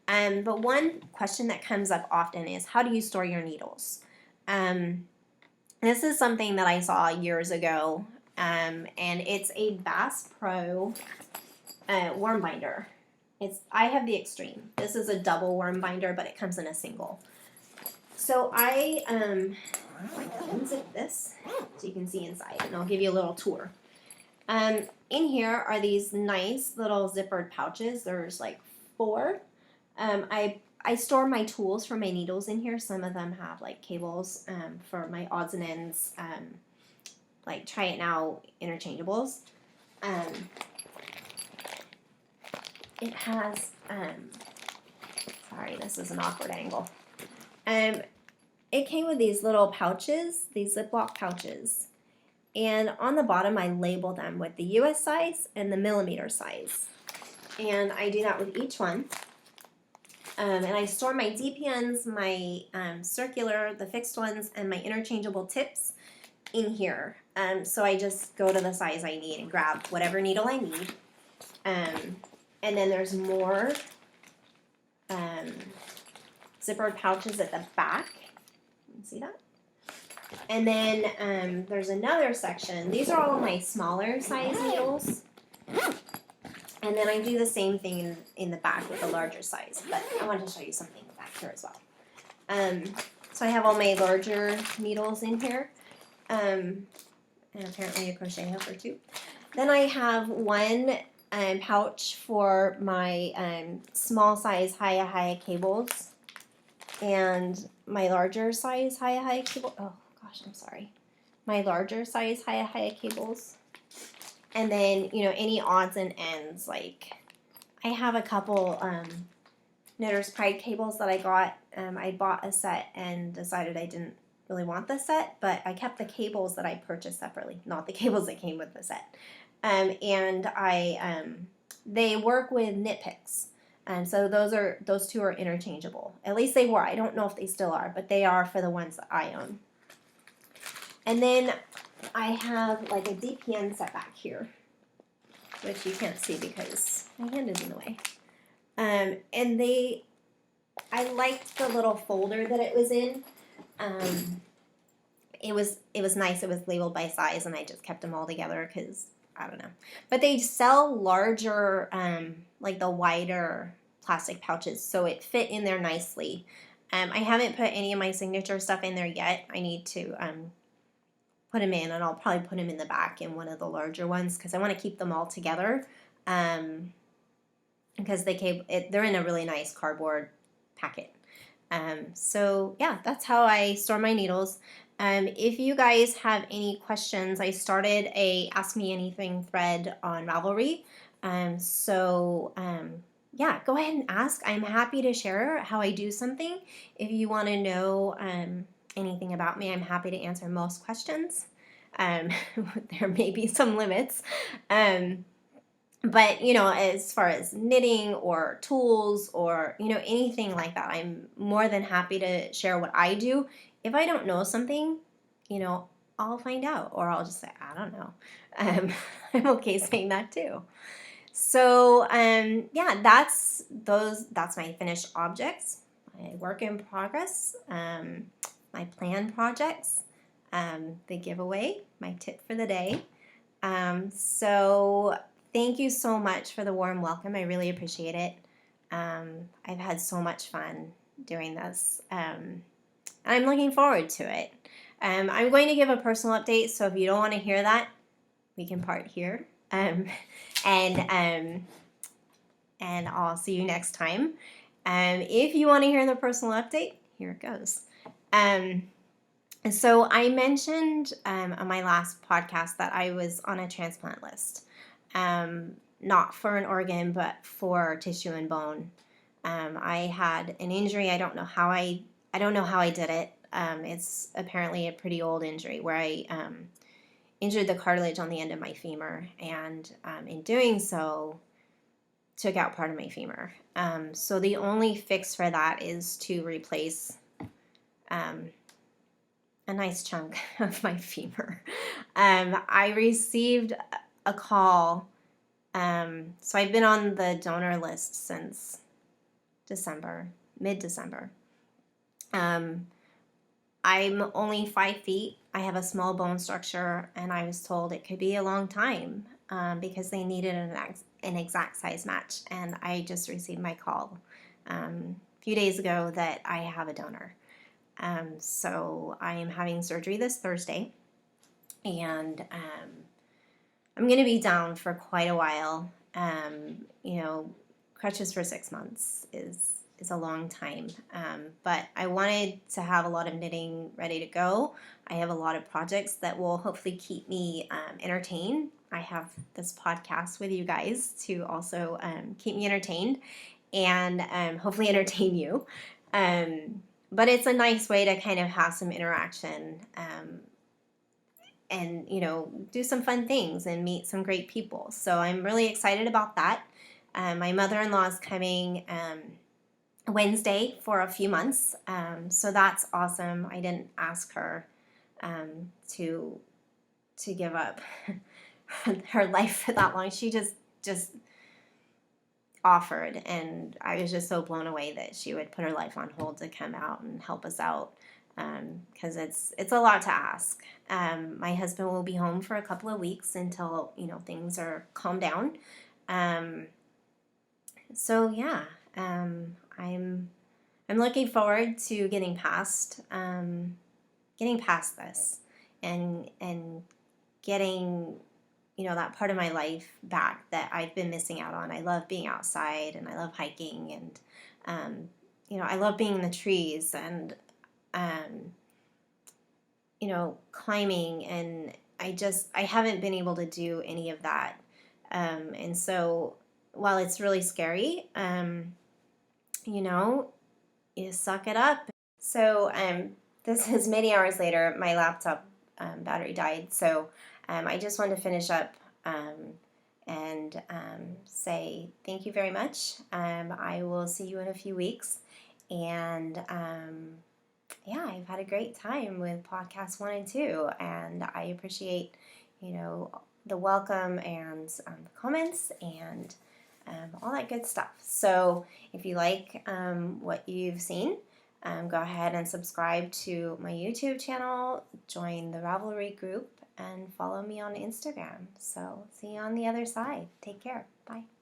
But one question that comes up often is, how do you store your needles? This is something that I saw years ago, and it's a Bass Pro worm binder. I have the extreme. This is a double worm binder, but it comes in a single. So I unzip this so you can see inside, and I'll give you a little tour. In here are these nice little zippered pouches. There's like 4. I store my tools for my needles in here. Some of them have like cables for my odds and ends, like Try It Now interchangeables. It has, sorry, this is an awkward angle. It came with these little pouches, these Ziploc pouches. And on the bottom, I label them with the US size and the millimeter size. And I do that with each one. And I store my DPNs, my circular, the fixed ones, and my interchangeable tips in here. So I just go to the size I need and grab whatever needle I need. And then there's more zippered pouches at the back. You can see that? And then there's another section. These are all my smaller size needles. And then I do the same thing in the back with the larger size. But I wanted to show you something back here as well. So I have all my larger needles in here. And apparently a crochet hook or two. Then I have one pouch for my small size Haya cables. And my larger size Haya cable. Oh gosh, I'm sorry. My larger size Haya cables. And then, you know, any odds and ends, like I have a couple Knitter's Pride cables that I got. I bought a set and decided I didn't really want the set, but I kept the cables that I purchased separately, not the cables that came with the set. And they work with knit picks. And so those two are interchangeable. At least they were. I don't know if they still are, but they are for the ones that I own. And then I have like a DPN set back here, which you can't see because my hand is in the way. And I liked the little folder that it was in. It was nice. It was labeled by size, and I just kept them all together because I don't know. But they sell larger, like the wider plastic pouches, so it fit in there nicely. I haven't put any of my signature stuff in there yet. I need to put them in, and I'll probably put them in the back in one of the larger ones because I want to keep them all together. Because they're in a really nice cardboard packet. So yeah, that's how I store my needles. If you guys have any questions, I started a Ask Me Anything thread on Ravelry. Yeah, go ahead and ask. I'm happy to share how I do something. If you want to know anything about me, I'm happy to answer most questions. There may be some limits. But, you know, as far as knitting or tools or, you know, anything like that, I'm more than happy to share what I do. If I don't know something, you know, I'll find out, or I'll just say, I don't know. I'm okay saying that too. So, yeah, that's my finished objects, my work in progress, my planned projects, the giveaway, my tip for the day. So thank you so much for the warm welcome. I really appreciate it. I've had so much fun doing this. I'm looking forward to it. I'm going to give a personal update, so if you don't want to hear that, we can part here. And I'll see you next time. If you want to hear the personal update, here it goes. So I mentioned on my last podcast that I was on a transplant list. Not for an organ, but for tissue and bone. I had an injury. I don't know how I did it. It's apparently a pretty old injury where I injured the cartilage on the end of my femur, and in doing so, took out part of my femur. So the only fix for that is to replace a nice chunk of my femur. I received a call. So I've been on the donor list since mid-December. I'm only 5 feet. I have a small bone structure, and I was told it could be a long time because they needed an exact size match. And I just received my call a few days ago that I have a donor. So I am having surgery this Thursday, and I'm going to be down for quite a while. You know, crutches for 6 months is a long time. But I wanted to have a lot of knitting ready to go. I have a lot of projects that will hopefully keep me entertained. I have this podcast with you guys to also keep me entertained and hopefully entertain you. But it's a nice way to kind of have some interaction and, you know, do some fun things and meet some great people. So I'm really excited about that. My mother-in-law is coming Wednesday for a few months. So that's awesome. I didn't ask her to give up her life for that long. She just offered, and I was just so blown away that she would put her life on hold to come out and help us out, because it's a lot to ask. My husband will be home for a couple of weeks until things are calmed down. So yeah, I'm looking forward to getting past this, and getting that part of my life back that I've been missing out on. I love being outside, and I love hiking, and I love being in the trees, and climbing, and I haven't been able to do any of that. And so while it's really scary, you suck it up. So this is many hours later. My laptop battery died, so I just wanted to finish up and say thank you very much. I will see you in a few weeks, and yeah, I've had a great time with podcast 1 and 2, and I appreciate the welcome and the comments and all that good stuff. So if you like what you've seen, go ahead and subscribe to my YouTube channel, join the Ravelry group, and follow me on Instagram. So see you on the other side. Take care. Bye.